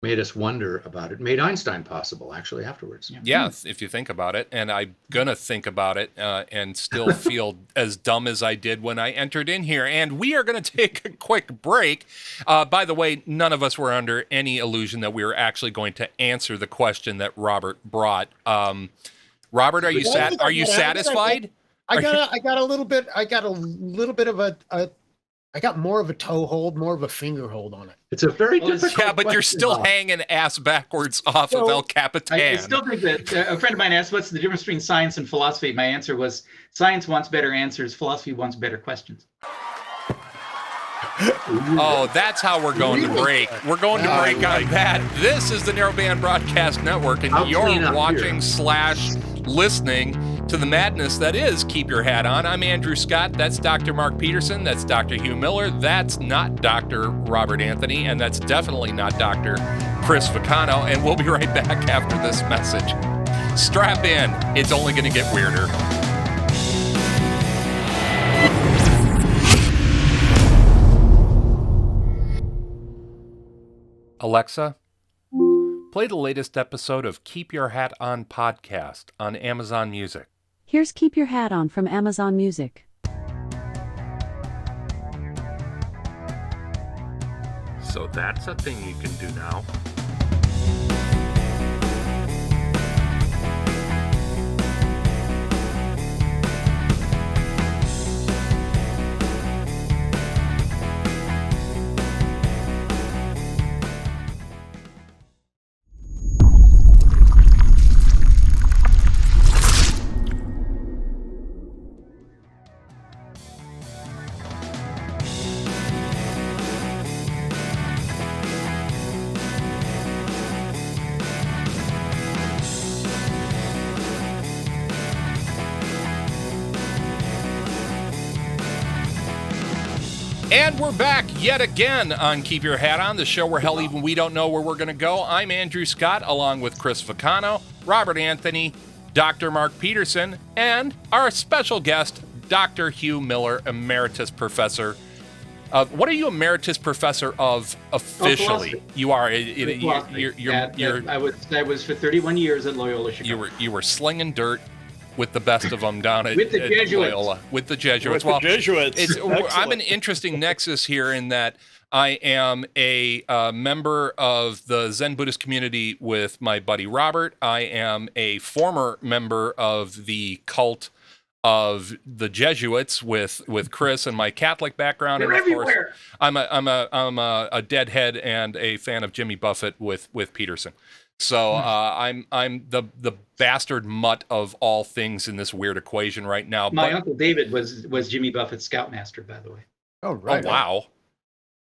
made us wonder about it. Made Einstein possible, actually, afterwards. Yeah, if you think about it. And I'm going to think about it and still feel as dumb as I did when I entered in here. And we are going to take a quick break. By the way, none of us were under any illusion that we were actually going to answer the question that Robert brought. Robert, are you satisfied? I got a little bit of I got more of a toe hold, more of a finger hold on it. It's a very difficult but question, you're still hanging ass backwards off of El Capitan. I still think that a friend of mine asked, what's the difference between science and philosophy? My answer was, science wants better answers, philosophy wants better questions. Oh, that's how we're going to break. We're going to break on that. This is the Narrowband Broadcast Network, and you're watching / listening to the madness that is Keep Your Hat On. I'm Andrew Scott. That's Dr. Mark Peterson. That's Dr. Hugh Miller. That's not Dr. Robert Anthony. And that's definitely not Dr. Chris Fackenheim. And we'll be right back after this message. Strap in. It's only going to get weirder. Alexa, play the latest episode of Keep Your Hat On podcast on Amazon Music. Here's Keep Your Hat On from Amazon Music. So that's a thing you can do now. And we're back yet again on Keep Your Hat On, the show where hell even we don't know where we're going to go. I'm Andrew Scott, along with Chris Fackenheim, Robert Anthony, Dr. Mark Peterson, and our special guest, Dr. Hugh Miller, Emeritus Professor. What are you Emeritus Professor of officially? You are. I was for 31 years at Loyola Chicago. You were slinging dirt with the best of them down at, with the Jesuits. Loyola. With the Jesuits. With the Jesuits. I'm an interesting nexus here in that I am a member of the Zen Buddhist community with my buddy Robert. I am a former member of the cult of the Jesuits with Chris and my Catholic background. They're and of everywhere. course, I'm a deadhead and a fan of Jimmy Buffett with Peterson. So I'm the bastard mutt of all things in this weird equation right now. My Uncle David was Jimmy Buffett's scoutmaster, by the way. Oh, right. Oh, wow.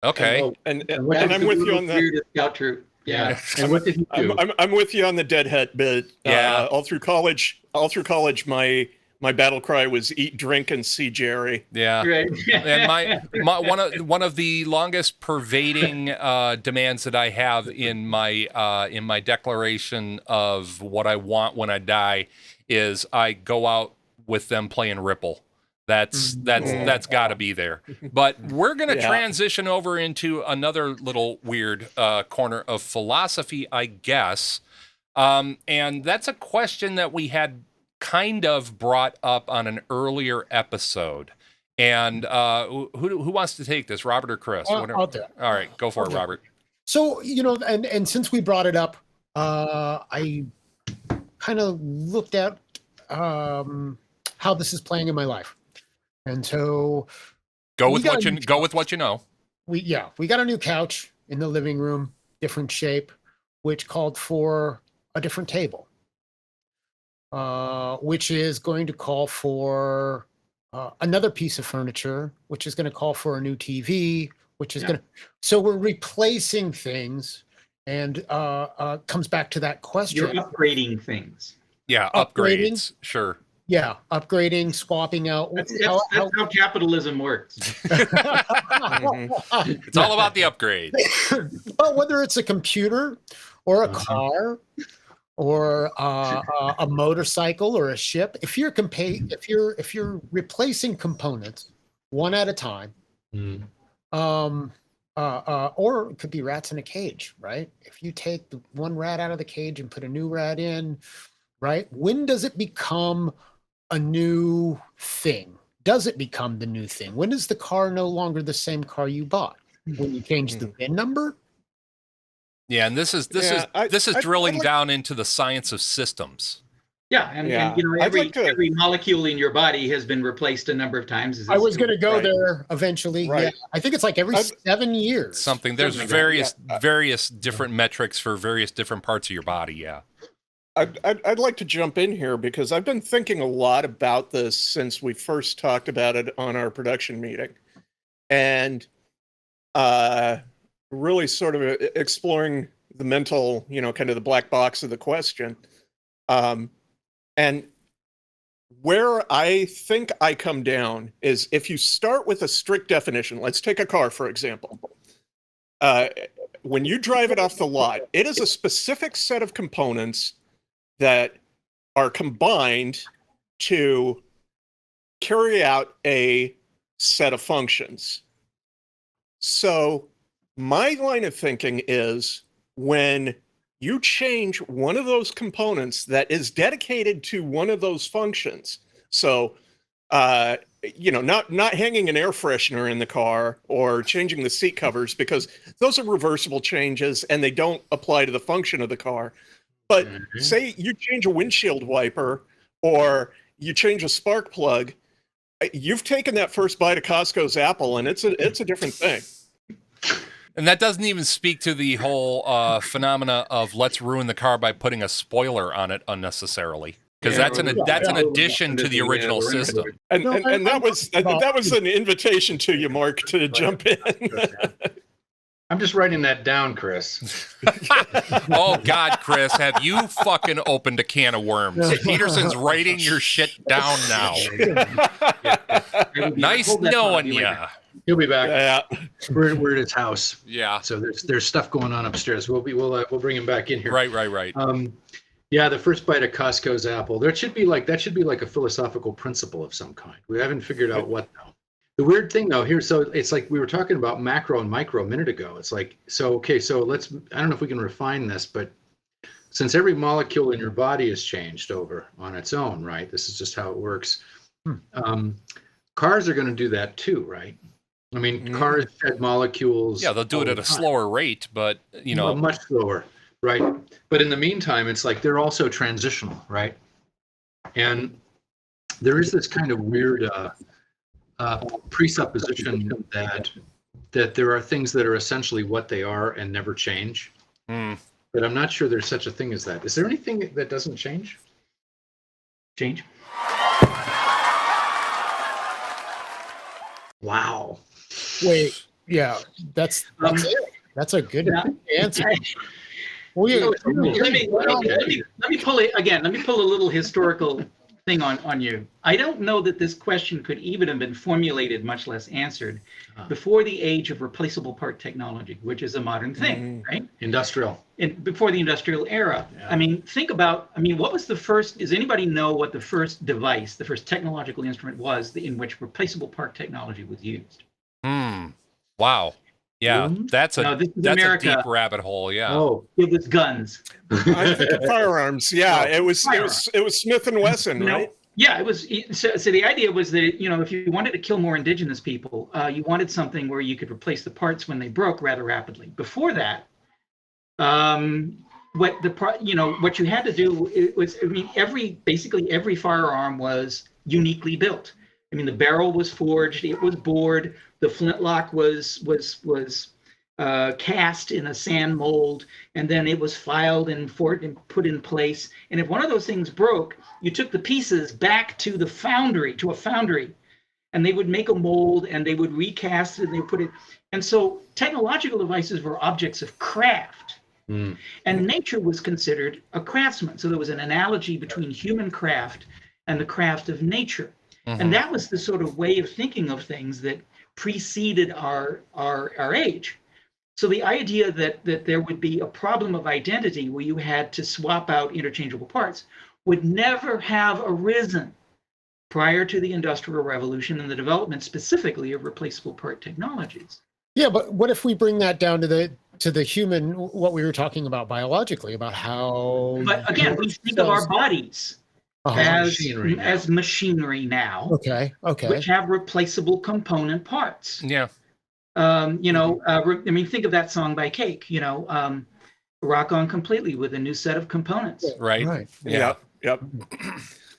Okay. And I'm with you on that. Scout troop. Yeah. And what did he do? I'm with you on the deadhead bit. Yeah. All through college, my battle cry was eat, drink, and see Jerry. Yeah. Right. And one of the longest pervading demands that I have in my declaration of what I want when I die is I go out with them playing Ripple. That's got to be there. But we're going to transition over into another little weird corner of philosophy, I guess. And that's a question that we had kind of brought up on an earlier episode. And who wants to take this, Robert or Chris? I'll do it. All right, go for it, Robert. So, and since we brought it up, I kind of looked at how this is playing in my life. And so go with what you know. We got a new couch in the living room, different shape, which called for a different table. Which is going to call for another piece of furniture, which is going to call for a new TV, which is so we're replacing things, and comes back to that question. You're upgrading things. Yeah, upgrades. Sure. Yeah, upgrading, swapping out. That's how capitalism works. It's all about the upgrade. But whether it's a computer or a car, or a motorcycle or a ship, if you're replacing components one at a time, or it could be rats in a cage, right? If you take the one rat out of the cage and put a new rat in, right? When does it become a new thing? Does it become the new thing? When is the car no longer the same car you bought? When you change the VIN number? Yeah, and this is drilling down into the science of systems. Yeah, and every molecule in your body has been replaced a number of times. I was going to go there eventually. Right. Yeah, I think it's like every 7 years. Something. There's various different metrics for various different parts of your body. Yeah. I'd like to jump in here because I've been thinking a lot about this since we first talked about it on our production meeting, and really sort of exploring the mental, kind of the black box of the question. And where I think I come down is if you start with a strict definition, let's take a car, for example. When you drive it off the lot, it is a specific set of components that are combined to carry out a set of functions. So my line of thinking is when you change one of those components that is dedicated to one of those functions. So, not hanging an air freshener in the car or changing the seat covers, because those are reversible changes and they don't apply to the function of the car. But say you change a windshield wiper or you change a spark plug, you've taken that first bite of Costco's apple and it's a different thing. And that doesn't even speak to the whole phenomena of let's ruin the car by putting a spoiler on it unnecessarily, because that's an addition to the original system. And that was an invitation to you, Mark, to jump in. I'm just writing that down, Chris. Oh God, Chris, have you fucking opened a can of worms? Peterson's writing your shit down now. Nice knowing ya. He'll be back. Yeah. We're at his house. Yeah. So there's stuff going on upstairs. We'll bring him back in here. Right. Yeah, the first bite of Costco's apple. That should be like a philosophical principle of some kind. We haven't figured out what though. The weird thing though here, so it's like we were talking about macro and micro a minute ago. It's like, so let's, I don't know if we can refine this, but since every molecule in your body is changed over on its own, right? This is just how it works. Cars are going to do that too, right? I mean, cars shed molecules. Yeah, they'll do it at a slower rate, but well, much slower, right? But in the meantime, it's like they're also transitional, right? And there is this kind of weird presupposition that there are things that are essentially what they are and never change. But I'm not sure there's such a thing as that. Is there anything that doesn't change? Change. Wow. Wait, yeah, that's it. That's a good answer. Let me pull it again. Let me pull a little historical thing on you. I don't know that this question could even have been formulated, much less answered, before the age of replaceable part technology, which is a modern thing, right? Industrial. Before the industrial era. Yeah. I mean, what was the first, does anybody know what the first device, the first technological instrument was in which replaceable part technology was used? Wow. Yeah, that's a deep rabbit hole. Yeah. Oh, it was guns. I think of firearms. Yeah, it was Smith and Wesson, right? Yeah, it was. So the idea was that if you wanted to kill more indigenous people, you wanted something where you could replace the parts when they broke rather rapidly. Before that, what you had to do was, basically every firearm was uniquely built. I mean, the barrel was forged, it was bored, the flintlock was cast in a sand mold, and then it was filed and put in place. And if one of those things broke, you took the pieces back to a foundry, and they would make a mold and they would recast it and they would put it. And so technological devices were objects of craft. And nature was considered a craftsman. So there was an analogy between human craft and the craft of nature. And that was the sort of way of thinking of things that preceded our age. So the idea that there would be a problem of identity where you had to swap out interchangeable parts would never have arisen prior to the Industrial Revolution and the development specifically of replaceable part technologies. Yeah, but what if we bring that down to the human, what we were talking about biologically, about how... But again, we think of our bodies as machinery now. Okay. Which have replaceable component parts. Yeah. Think of that song by Cake, Rock On Completely with a new set of components. Right. Yeah. Yep.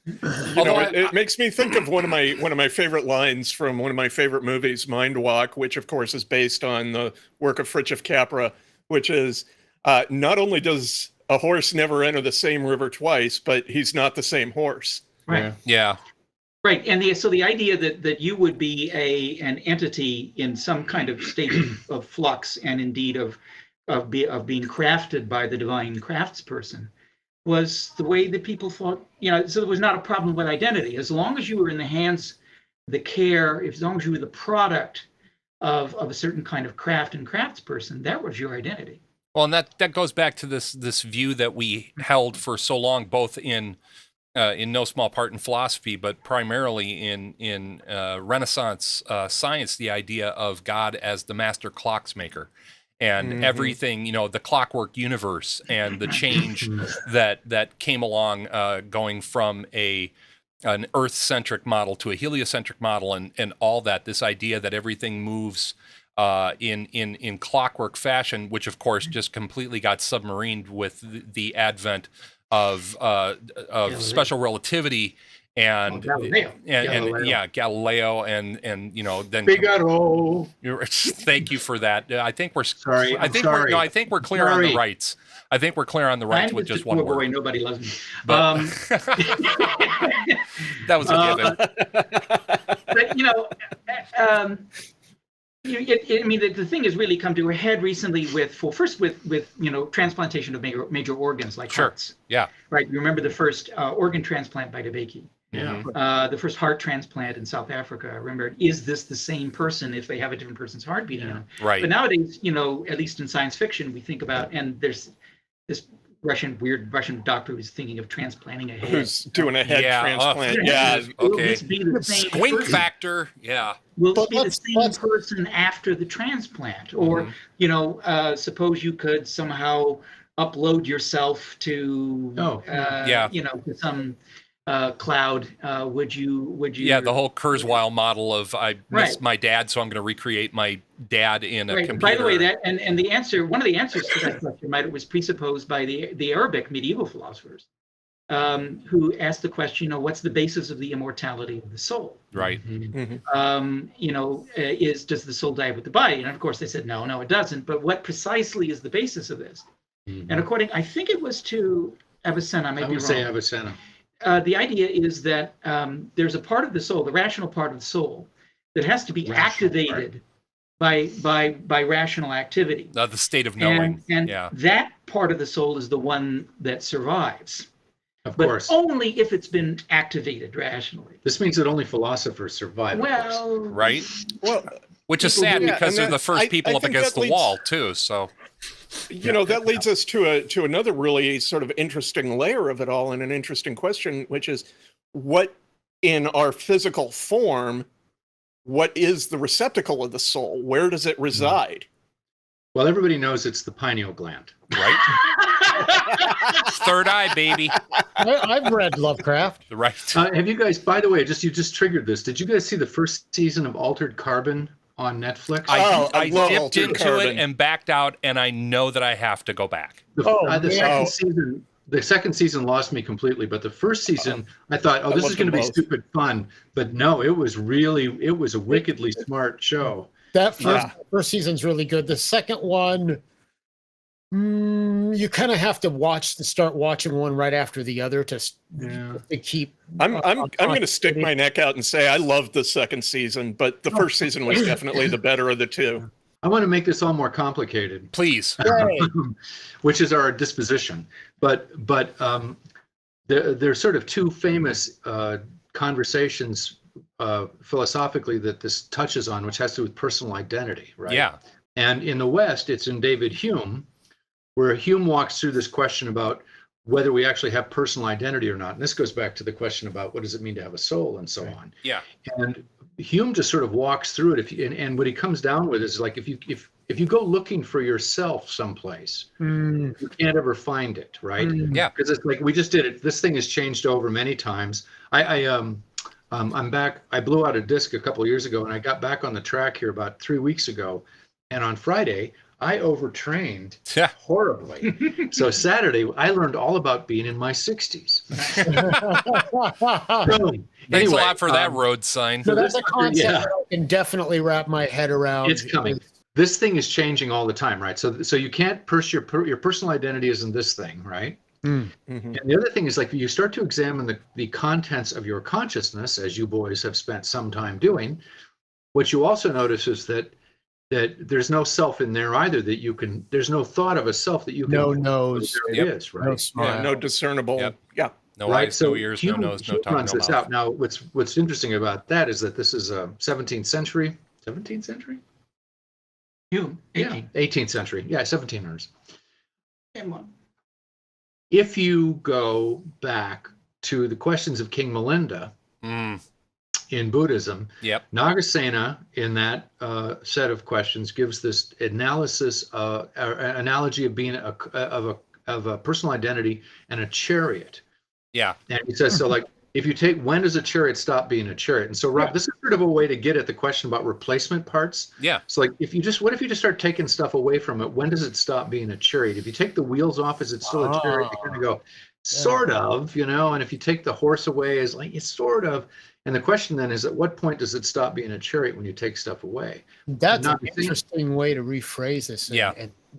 It makes me think of one of my favorite lines from one of my favorite movies, Mind Walk, which of course is based on the work of Fritjof Capra, which is not only does a horse never enter the same river twice, but he's not the same horse. Right. Yeah. Right. And so the idea that you would be an entity in some kind of state of flux and indeed of being crafted by the divine craftsperson was the way that people thought, so there was not a problem with identity. As long as you were in the hands, as long as you were the product of a certain kind of craft and craftsperson, that was your identity. Well, and that goes back to this view that we held for so long, both in no small part in philosophy, but primarily in Renaissance science, the idea of God as the master clocksmaker. And everything, the clockwork universe and the change that came along, going from an Earth-centric model to a heliocentric model, and all that. This idea that everything moves in clockwork fashion, which of course just completely got submarined with the advent of special relativity and Galileo and then Figaro. Thank you for that. I think we're sorry. I think we're clear on the rights. I think we're clear on the rights with just one word. Boy, nobody loves me. But, that was a given. But the thing has really come to a head recently with transplantation of major organs like hearts. Yeah. Right. You remember the first organ transplant by DeBakey. Yeah. The first heart transplant in South Africa, I remember, is this the same person if they have a different person's heart beating on them? Right. But nowadays, at least in science fiction, we think about, and there's this weird Russian doctor who's thinking of transplanting a head. Who's doing a head transplant? Will this be the same Squink person? factor. Yeah. Will this be the same person after the transplant? Or, suppose you could somehow upload yourself to, to some cloud. Would you? Yeah, the whole Kurzweil model of I missed my dad, so I'm going to recreate my dad in a computer. By the way, that and the answer, one of the answers to that question was presupposed by the Arabic medieval philosophers, who asked the question, what's the basis of the immortality of the soul? Right. Does the soul die with the body? And of course they said, no, it doesn't. But what precisely is the basis of this? And according, I think it was to Avicenna, I would say Avicenna. The idea is that there's a part of the soul, the rational part of the soul, that has to be activated by rational activity. The state of knowing. And that part of the soul is the one that survives. Of course. Only if it's been activated rationally. This means that only philosophers survive. Well, right. Well, which is sad because they're the first people up against the wall too. So, that leads us to another really sort of interesting layer of it all, and an interesting question, which is, what in our physical form, what is the receptacle of the soul? Where does it reside? Well, everybody knows it's the pineal gland, right? Third eye, baby. I've read Lovecraft. Right. Have you guys, by the way, you just triggered this. Did you guys see the first season of Altered Carbon on Netflix? I dipped into it and backed out, and I know that I have to go back. The second season lost me completely, but the first season, I thought, this is going to be stupid fun. But no, it was a wickedly smart show. That first season's really good. The second one, you kind of have to start watching one right after the other to keep. I'm going to stick my neck out and say I loved the second season, but the first season was definitely the better of the two. I want to make this all more complicated, please, which is our disposition. But there's sort of two famous conversations philosophically that this touches on, which has to do with personal identity, right? Yeah. And in the West, it's in David Hume, where Hume walks through this question about whether we actually have personal identity or not. And this goes back to the question about what does it mean to have a soul and so on. Yeah. And Hume just sort of walks through it. And what he comes down with is like, if you go looking for yourself someplace, you can't ever find it, right? Yeah. Because it's like, we just did it. This thing has changed over many times. I'm back. I blew out a disc a couple of years ago, and I got back on the track here about 3 weeks ago. And on Friday, I overtrained horribly. So Saturday, I learned all about being in my 60s. Thanks a lot for that road sign. So that's a concept that I can definitely wrap my head around. It's coming. This thing is changing all the time, right? So you can't your personal identity isn't this thing, right? Mm-hmm. And the other thing is, like, you start to examine the contents of your consciousness, as you boys have spent some time doing. What you also notice is that there's no self in there either. There's no thought of a self that you can. No nose. There it is, right? No discernible. Yep. Yeah. No eyes, no ears, no nose, no tongue, runs no this mouth. out. Now, what's interesting about that is that this is a 17th century. 17th century? Hume. 18th century. Yeah, 1700s. If you go back to the questions of King Milinda in Buddhism, Nagasena in that set of questions gives this analogy of being of a personal identity and a chariot. Yeah. And he says, so like, if you take, when does a chariot stop being a chariot? And so, Rob, this is sort of a way to get at the question about replacement parts. Yeah. So like, what if you just start taking stuff away from it? When does it stop being a chariot? If you take the wheels off, is it still a chariot? You kind of go, sort of, and if you take the horse away, is like, it's sort of. And the question then is, at what point does it stop being a chariot when you take stuff away? That's an interesting way to rephrase this.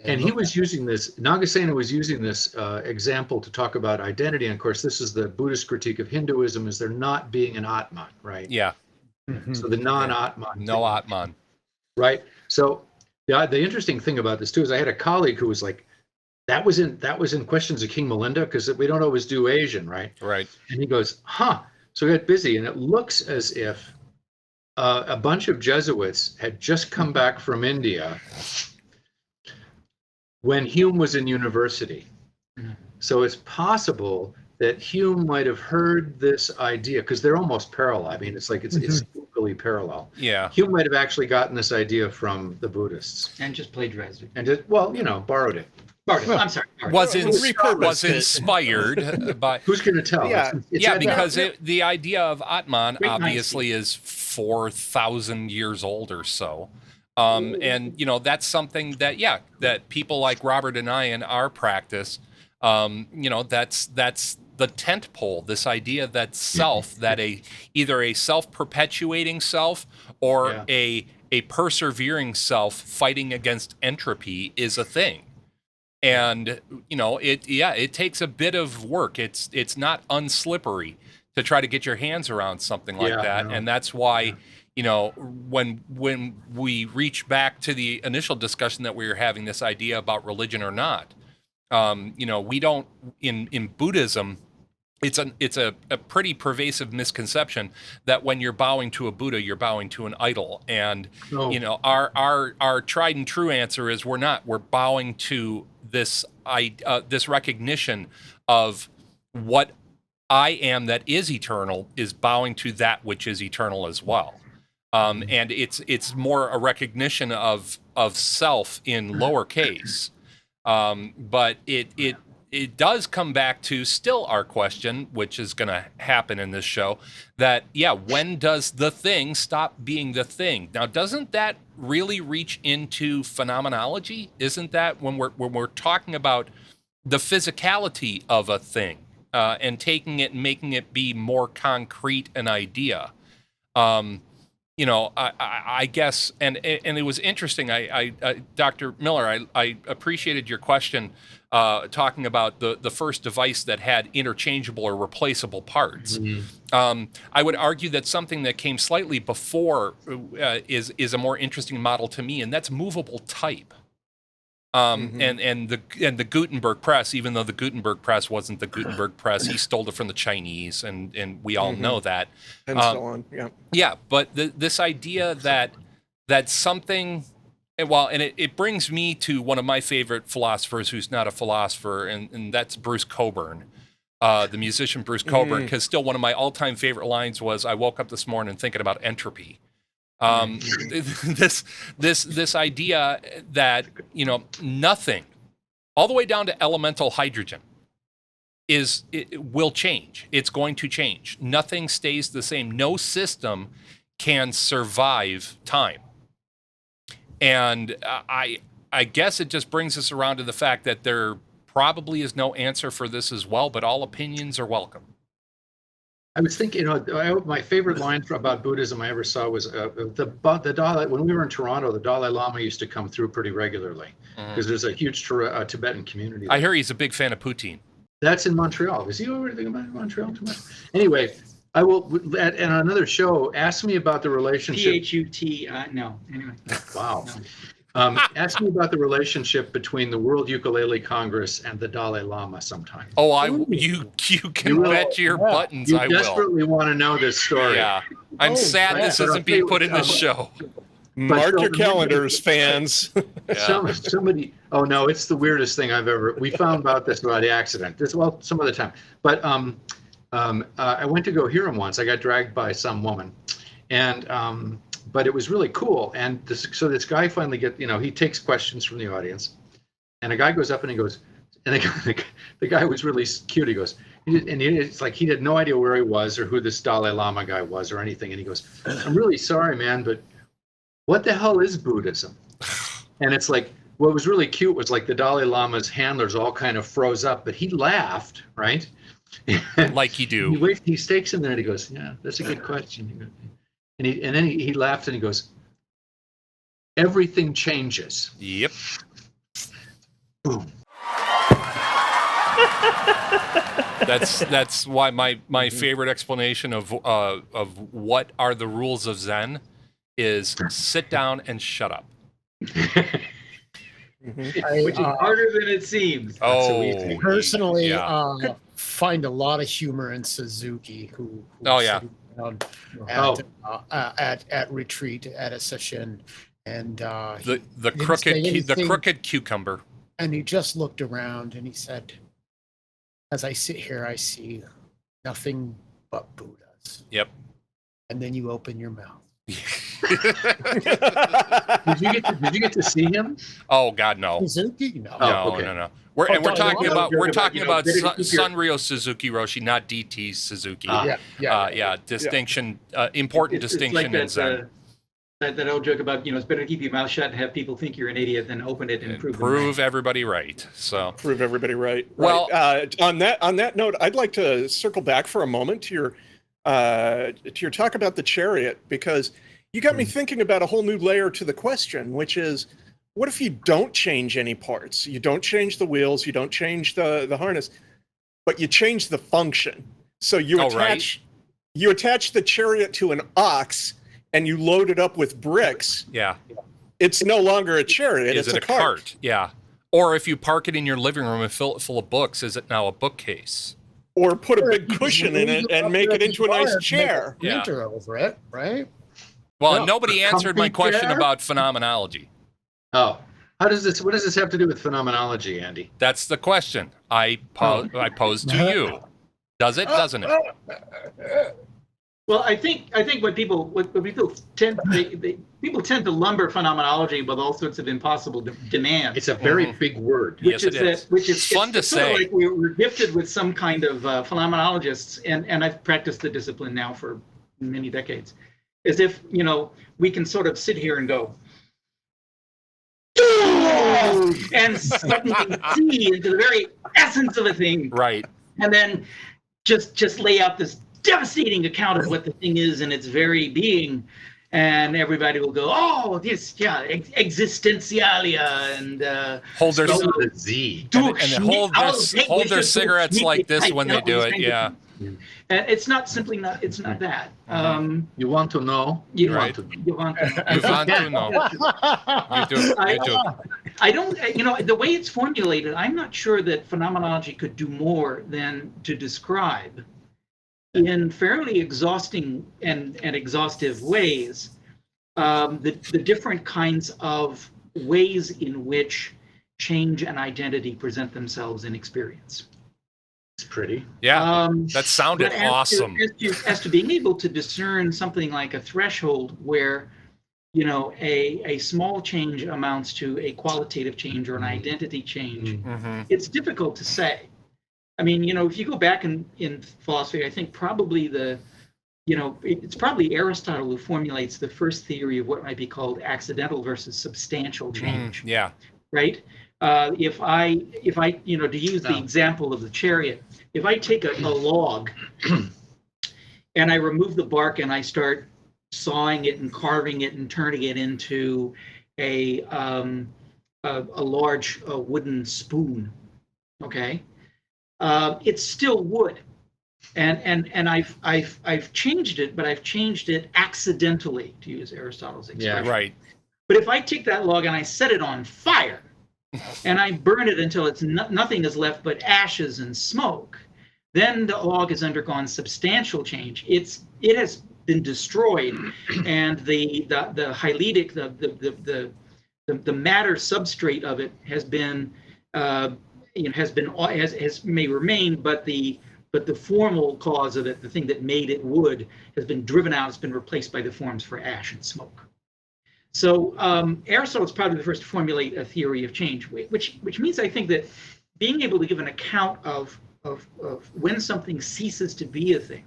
And he was using this, Nagasena was using this example to talk about identity. And of course, this is the Buddhist critique of Hinduism, is there not being an Atman, right? Yeah. So the non-Atman. No Atman. Right. So the interesting thing about this too is I had a colleague who was like, that was in questions of King Milinda, because we don't always do Asian, right? Right. And he goes, So we got busy, and it looks as if a bunch of Jesuits had just come back from India when Hume was in university. So it's possible that Hume might have heard this idea, because they're almost parallel. I mean, it's like it's equally parallel. Yeah. Hume might have actually gotten this idea from the Buddhists. And just plagiarized it. And just, well, you know, borrowed it. I'm sorry. Was inspired by. Who's going to tell? Yeah, yeah, because the idea of Atman obviously is 4,000 years old or so. And, you know, that's something that, that people like Robert and I in our practice, you know, that's the tent pole, this idea that self, that either a self-perpetuating self or a persevering self fighting against entropy is a thing. And, you know, it takes a bit of work. It's not unslippery to try to get your hands around something like that. No. And that's why, you know, when we reach back to the initial discussion that we were having, this idea about religion or not, you know, we don't, in Buddhism, it's a pretty pervasive misconception that when you're bowing to a Buddha, you're bowing to an idol. And, you know, our tried and true answer is we're not. We're bowing to this recognition of what I am that is eternal is bowing to that which is eternal as well. And it's more a recognition of self in lowercase. But it does come back to still our question, which is going to happen in this show, that, when does the thing stop being the thing? Now, doesn't that really reach into phenomenology? Isn't that when we're talking about the physicality of a thing and taking it and making it be more concrete an idea? You know, I guess, and it was interesting. Dr. Miller, I appreciated your question talking about the first device that had interchangeable or replaceable parts. I would argue that something that came slightly before is a more interesting model to me, and that's movable type. And the Gutenberg press, even though the Gutenberg press wasn't the Gutenberg press, he stole it from the Chinese, and we all know that. And so on, Yeah, but this idea that something, well, and it brings me to one of my favorite philosophers who's not a philosopher, and that's Bruce Cockburn, the musician Bruce Cockburn, because still one of my all-time favorite lines was, I woke up this morning thinking about entropy. This idea that, you know, nothing, all the way down to elemental hydrogen, will change. It's going to change. Nothing stays the same. No system can survive time. And I guess it just brings us around to the fact that there probably is no answer for this as well, but all opinions are welcome. I was thinking, you know, my favorite line about Buddhism I ever saw was the Dalai. When we were in Toronto, the Dalai Lama used to come through pretty regularly because there's a huge Tibetan community there. I hear he's a big fan of poutine. That's in Montreal. Is he over in Montreal too much? Anyway, I will, at another show, ask me about the relationship. PHUT, no. Anyway. Wow. No. Ask me about the relationship between the World Ukulele Congress and the Dalai Lama sometime. Oh, you can bet your buttons I will. You desperately want to know this story. Yeah. I'm sad this isn't being put in the show. Mark your calendars, fans. Somebody, oh no, it's the weirdest thing we found about this by accident. Some other time. But I went to go hear him once. I got dragged by some woman. And but it was really cool. And so this guy finally he takes questions from the audience. And a guy goes up and he goes, and the guy was really cute. He goes, it's like he had no idea where he was or who this Dalai Lama guy was or anything. And he goes, I'm really sorry, man, but what the hell is Buddhism? And it's like, what was really cute was like the Dalai Lama's handlers all kind of froze up, but he laughed, right? Like you do. He stakes in there and he goes, yeah, that's a good question. And then he laughed and he goes, everything changes. Yep. Boom. That's why my favorite explanation of what are the rules of Zen is sit down and shut up. Which is harder than it seems. Oh, personally, find a lot of humor in Suzuki, who Oh, yeah. sitting down at retreat at a session, and The he didn't say crooked cucumber. and he just looked around and he said, "As I sit here, I see nothing but Buddhas." Yep. And then you open your mouth. Did you get to see him? Oh God, no. Suzuki? No. No, okay. no. We're talking about you know, Sanryo Suzuki Roshi, not DT Suzuki. Distinction, important It's distinction like in Zen. that old joke about, it's better to keep your mouth shut and have people think you're an idiot than open it and prove them Prove right. everybody right. So Prove everybody right. Well- on that note, I'd like to circle back for a moment to your talk about the chariot, because you got me thinking about a whole new layer to the question, which is, what if you don't change any parts? You don't change the wheels, you don't change the harness, but you change the function. So you attach the chariot to an ox and you load it up with bricks. yeah, It's no longer a chariot, is it's it a cart. Yeah. Or if you park it in your living room and fill it full of books, is it now a bookcase? Or put a big cushion in it and make it into a nice chair. Make a printer over it, right? Well, No, nobody answered my comfy question chair? about phenomenology. Oh, what does this have to do with phenomenology, Andy? That's the question I posed to you. Does it? Doesn't it? Well, I think what people tend people tend to lumber phenomenology with all sorts of impossible demands. It's a very big word. Yes, it is. Which is fun to it's sort of say. like we're gifted with some kind of phenomenologists, and I've practiced the discipline now for many decades. As if we can sort of sit here and go, and suddenly see into the very essence of a thing, Right. and then just lay out this devastating account of what the thing is and its very being, and everybody will go, oh, this, existentialia, and Hold their The Z. and hold their cigarettes like this when they do it. Yeah. And it's not that. You want to know? You Right. want to know. You want to know. You do. I don't, the way it's formulated, I'm not sure that phenomenology could do more than to describe in fairly exhausting and exhaustive ways the different kinds of ways in which change and identity present themselves in experience. It's pretty. Yeah. That sounded But awesome. As to being able to discern something like a threshold where, a small change amounts to a qualitative change or an identity change, it's difficult to say. I mean, if you go back in philosophy, I think probably it's probably Aristotle who formulates the first theory of what might be called accidental versus substantial change. Yeah. Right? If I to use the example of the chariot, if I take a log and I remove the bark and I start sawing it and carving it and turning it into a large wooden spoon, okay, it's still wood, and I've changed it, but I've changed it accidentally, to use Aristotle's expression. Yeah. Right. But if I take that log and I set it on fire and I burn it until it's nothing is left but ashes and smoke, then the log has undergone substantial change. It has been destroyed, and the hylitic, the matter substrate of it has been may remain, but the formal cause of it, the thing that made it wood, has been driven out. It's been replaced by the forms for ash and smoke. So Aristotle is probably the first to formulate a theory of change, which means I think that being able to give an account of when something ceases to be a thing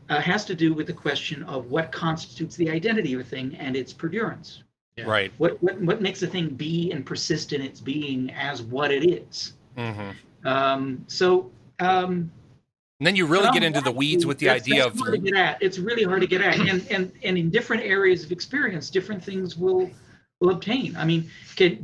has to do with the question of what constitutes the identity of a thing and its perdurance. Yeah. Right. What makes a thing be and persist in its being as what it is. And then you really get into the weeds with the idea of. Hard to get at. It's really hard to get at, and in different areas of experience, different things will obtain. I mean,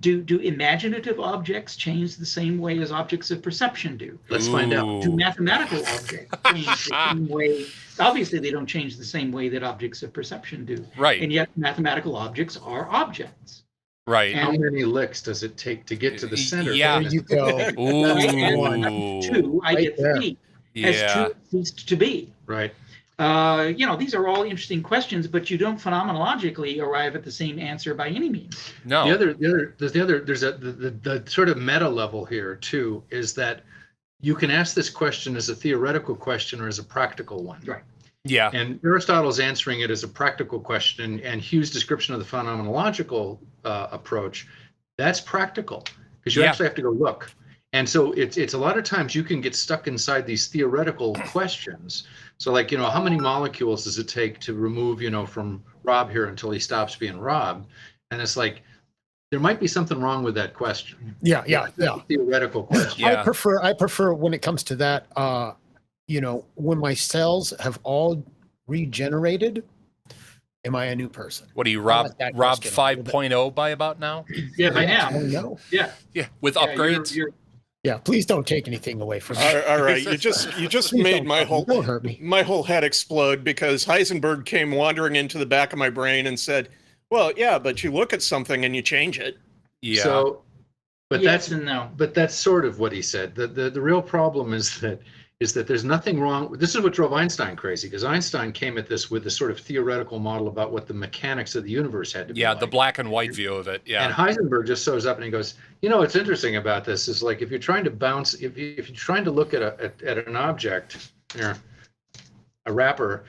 do imaginative objects change the same way as objects of perception do? Let's find out. Do mathematical objects change the same way? Obviously, they don't change the same way that objects of perception do. Right. And yet, mathematical objects are objects. Right. How many licks does it take to get to the center? Yeah. There you go. Ooh. Two, I get three. has truth ceased to be? Right. These are all interesting questions, but you don't phenomenologically arrive at the same answer by any means. No. There's the sort of meta level here too, is that you can ask this question as a theoretical question or as a practical one. Right. Yeah. And Aristotle's answering it as a practical question, and Hugh's description of the phenomenological approach, that's practical, because you actually have to go look. And so it's a lot of times you can get stuck inside these theoretical questions. So like, how many molecules does it take to remove, from Rob here until he stops being Rob? And it's like, there might be something wrong with that question. Yeah. Theoretical question. Yeah. I prefer when it comes to that, when my cells have all regenerated, am I a new person? What are you, Rob 5.0 by about now? Yeah, by now. No. Yeah. Yeah, with upgrades. Yeah, please don't take anything away from me. All right, you just made my whole head explode, because Heisenberg came wandering into the back of my brain and said, "Well, yeah, but you look at something and you change it." Yeah. So, but yes and no. But that's sort of what he said. The real problem is that there's nothing wrong. This is what drove Einstein crazy, because Einstein came at this with a sort of theoretical model about what the mechanics of the universe had to be like. The black and white view of it. Yeah. And Heisenberg just shows up and he goes, what's interesting about this is, like, if you're trying to bounce, if you're trying to look at an object, a wrapper,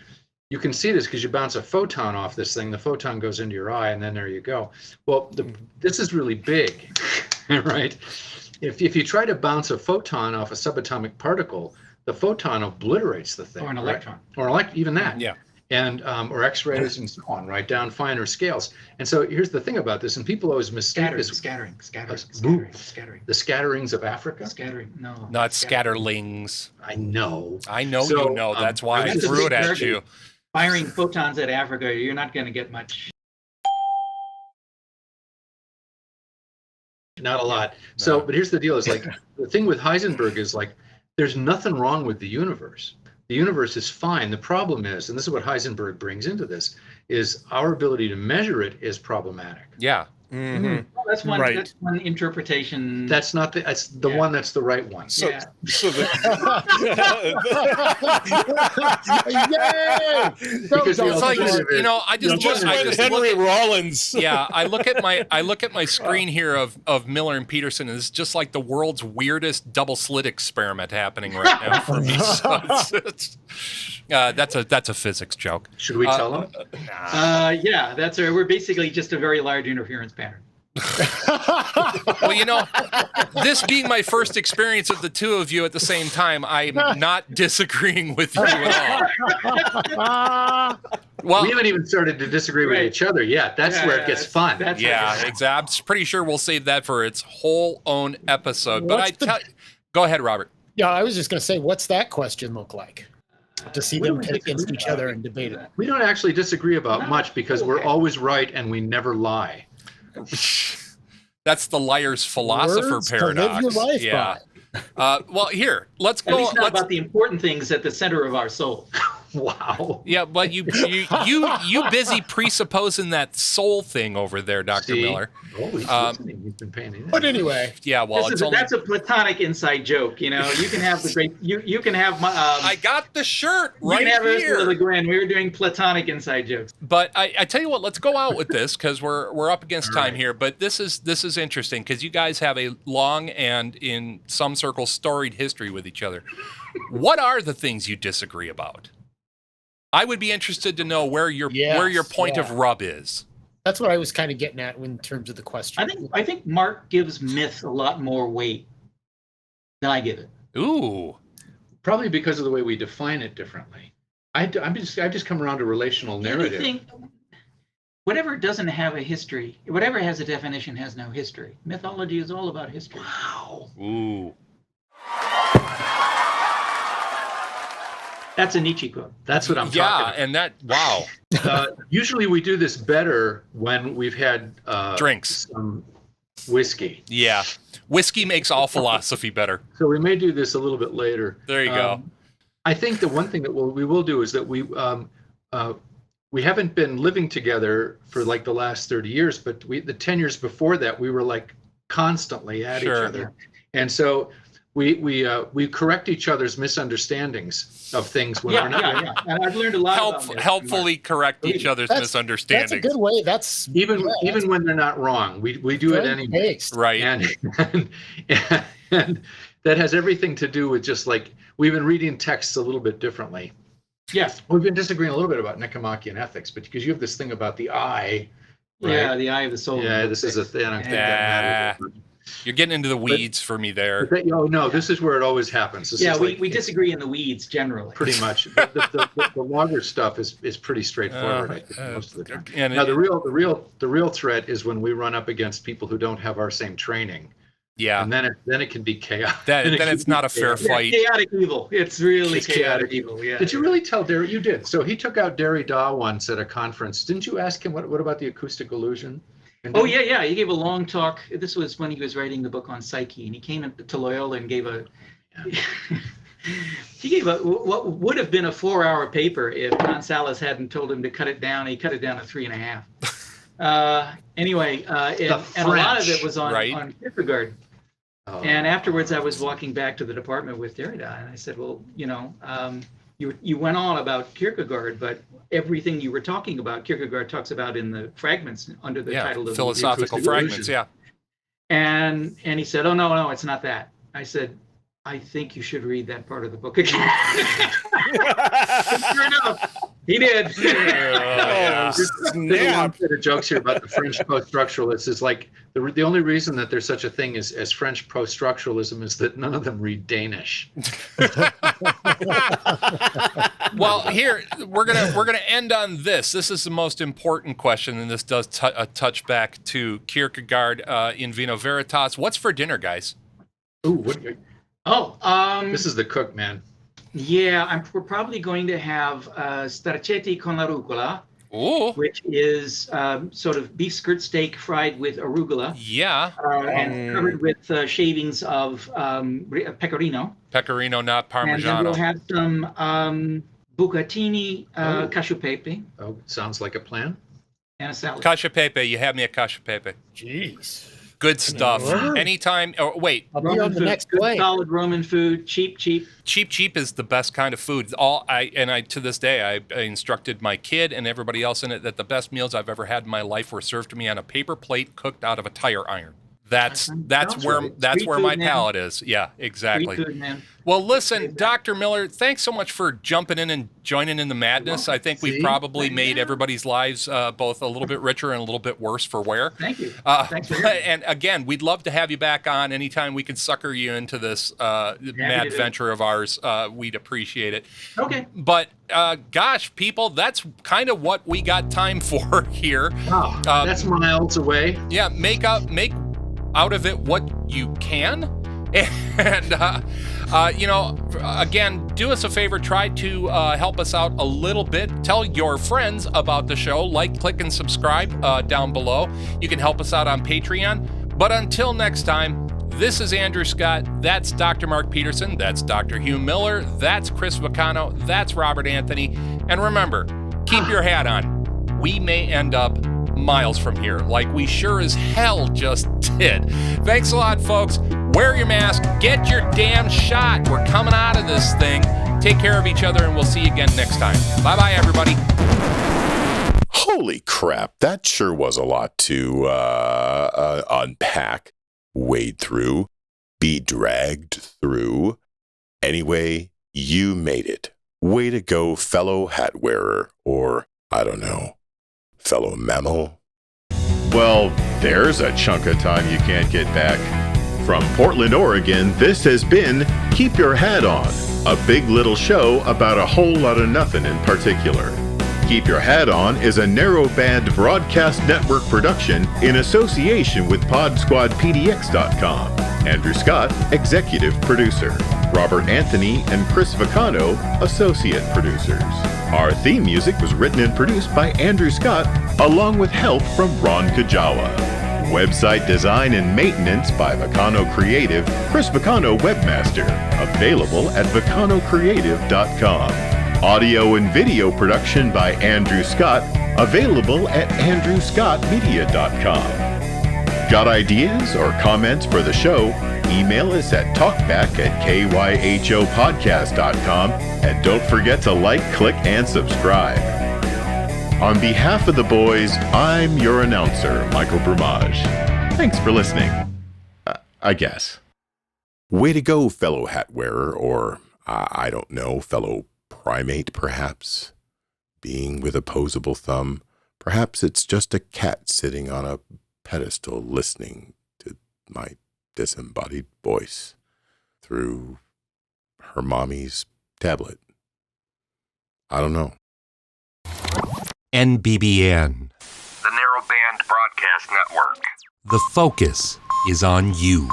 you can see this because you bounce a photon off this thing. The photon goes into your eye, and then there you go. Well, this is really big, right? If you try to bounce a photon off a subatomic particle, the photon obliterates the thing. Or an electron. Right? Or even that. Yeah. And or X-rays and so on, right, down finer scales. And so here's the thing about this, and people always mistake this. Scattering. The scatterings of Africa? Scattering, no. Not scatterlings. I know. So, that's why I threw it at you. Firing photons at Africa, you're not going to get much. Not a lot. So, but here's the deal, is like, the thing with Heisenberg is, like, there's nothing wrong with the universe. The universe is fine. The problem is, and this is what Heisenberg brings into this, is our ability to measure it is problematic. Yeah. Mm-hmm. Well, that's one interpretation. That's not that's the one that's the right one. So, Yeah. so Yay! Because It's like, I just Henry Rollins. Yeah, I look at my screen here of Miller and Peterson, and it's just like the world's weirdest double slit experiment happening right now for me. So that's a physics joke. Should we tell them? We're basically just a very large interference pattern. Well, this being my first experience of the two of you at the same time, I'm not disagreeing with you at all. Well, we haven't even started to disagree with each other yet. That's where it gets fun. Exactly. I'm pretty sure we'll save that for its whole own episode. But go ahead, Robert. Yeah, I was just going to say, what's that question look like? To see them pit against each other and debate it. We don't actually disagree about much, because we're always right and we never lie. That's the liar's philosopher paradox. To live your life by. Well, here, let's go. At least not about the important things at the center of our soul. Wow. Yeah, but you busy presupposing that soul thing over there, Dr. Miller. Oh, he's listening. He's been paying attention. But anyway. Yeah, well, that's a Platonic inside joke. You can have the great. You can have. I got the shirt right you can have here. Ursula Le Guin. We were doing Platonic inside jokes. But I tell you what, let's go out with this, because we're up against time here. But this is interesting, because you guys have a long and, in some circles, storied history with each other. What are the things you disagree about? I would be interested to know where your point of rub is. That's what I was kind of getting at in terms of the question. I think Mark gives myth a lot more weight than I give it. Ooh. Probably because of the way we define it differently. I've just come around to relational narrative. Anything, whatever doesn't have a history, whatever has a definition has no history. Mythology is all about history. Wow. Ooh. That's a Nietzsche quote. That's what I'm talking about. Yeah, and that, wow. Usually we do this better when we've had drinks, some whiskey. Yeah, whiskey makes all philosophy better. So we may do this a little bit later. There you go. I think the one thing that we will do is that we haven't been living together for like the last 30 years, but the 10 years before that, we were like constantly at each other. And so we correct each other's misunderstandings of things when we're not. Yeah. And I've learned a lot about this. Helpfully correct each other's misunderstandings. That's a good way. That's even when they're not wrong. We do it anyway. Right. And that has everything to do with just like we've been reading texts a little bit differently. Yes. We've been disagreeing a little bit about Nicomachean ethics, but because you have this thing about the eye. Right? Yeah, the eye of the soul. Yeah, this is a thing. I don't think that matters. You're getting into the weeds for me there. This is where it always happens. We disagree in the weeds generally. Pretty much. The longer stuff is pretty straightforward, I think, most of the time. Now, the real threat is when we run up against people who don't have our same training. Yeah. And then it can be chaotic. Then it's not a fair fight. Chaotic evil. It's really chaotic evil. Yeah. Did you really tell Derry? You did. So he took out Derrida once at a conference. Didn't you ask him what about the acoustic illusion? Yeah. He gave a long talk. This was when he was writing the book on psyche, and he came to Loyola and gave what would have been a 4-hour paper if Gonzalez hadn't told him to cut it down. He cut it down to 3.5. Anyway, and a lot of it was on Kierkegaard. Oh. And afterwards, I was walking back to the department with Derrida, and I said, well, you went on about Kierkegaard, but everything you were talking about, Kierkegaard talks about in the fragments under the title of philosophical fragments. Yeah. And he said, oh no, it's not that. I said, I think you should read that part of the book again. Sure enough, he did. Snap. One jokes here about the French post-structuralists is like the only reason that there's such a thing as French post-structuralism is that none of them read Danish. Well, here we're gonna end on this. This is the most important question, and this does touch back to Kierkegaard in Vino Veritas. What's for dinner, guys? Ooh, this is the cook, man. Yeah, we're probably going to have straccetti con la rucola, which is sort of beef skirt steak fried with arugula. Yeah. And covered with shavings of pecorino. Pecorino, not Parmigiano. And then we'll have some bucatini cacio e pepe. Oh, sounds like a plan. And a salad. Cacio e pepe, you have me a cacio e pepe. Jeez. Good stuff. Anytime. Oh, wait. I'll be on the next plane. Solid Roman food. Cheap. Cheap is the best kind of food. To this day, I instructed my kid and everybody else in it that the best meals I've ever had in my life were served to me on a paper plate cooked out of a tire iron. That's where my palate is. Yeah, exactly. Food, man. Well, listen, Dr. Miller, thanks so much for jumping in and joining in the madness. I think we've probably made everybody's lives both a little bit richer and a little bit worse for wear. Thank you. Thanks for and again, we'd love to have you back on anytime we can sucker you into this mad venture of ours. We'd appreciate it. Okay. But gosh, people, that's kind of what we got time for here. Wow, that's miles away. Yeah, make out of it what you can. And, again, do us a favor, try to help us out a little bit. Tell your friends about the show, click, and subscribe down below. You can help us out on Patreon. But until next time, this is Andrew Scott. That's Dr. Mark Peterson. That's Dr. Hugh Miller. That's Chris Vacano. That's Robert Anthony. And remember, keep your hat on. We may end up miles from here, like we sure as hell just did. Thanks a lot, folks. Wear your mask. Get your damn shot. We're coming out of this thing. Take care of each other, and we'll see you again next time. Bye-bye, everybody. Holy crap, that sure was a lot to unpack, wade through, be dragged through. Anyway, you made it. Way to go, fellow hat wearer, or, I don't know, fellow mammal. Well, there's a chunk of time you can't get back. From Portland, Oregon, this has been Keep Your Hat On, a big little show about a whole lot of nothing in particular. Keep Your Hat On is a narrowband broadcast network production in association with PodSquadPDX.com. Andrew Scott, executive producer. Robert Anthony and Chris Vacano, associate producers. Our theme music was written and produced by Andrew Scott, along with help from Ron Kajawa. Website design and maintenance by Vacano Creative, Chris Vacano Webmaster. Available at VacanoCreative.com. Audio and video production by Andrew Scott, available at AndrewScottMedia.com. Got ideas or comments for the show? Email us at talkback@kyhopodcast.com, and don't forget to like, click, and subscribe. On behalf of the boys, I'm your announcer, Michael Brumage. Thanks for listening. I guess. Way to go, fellow hat wearer, or, I don't know, fellow primate, perhaps? Being with opposable thumb, perhaps it's just a cat sitting on a pedestal listening to my disembodied voice through her mommy's tablet. I don't know. NBBN. The Narrowband Broadcast Network. The focus is on you.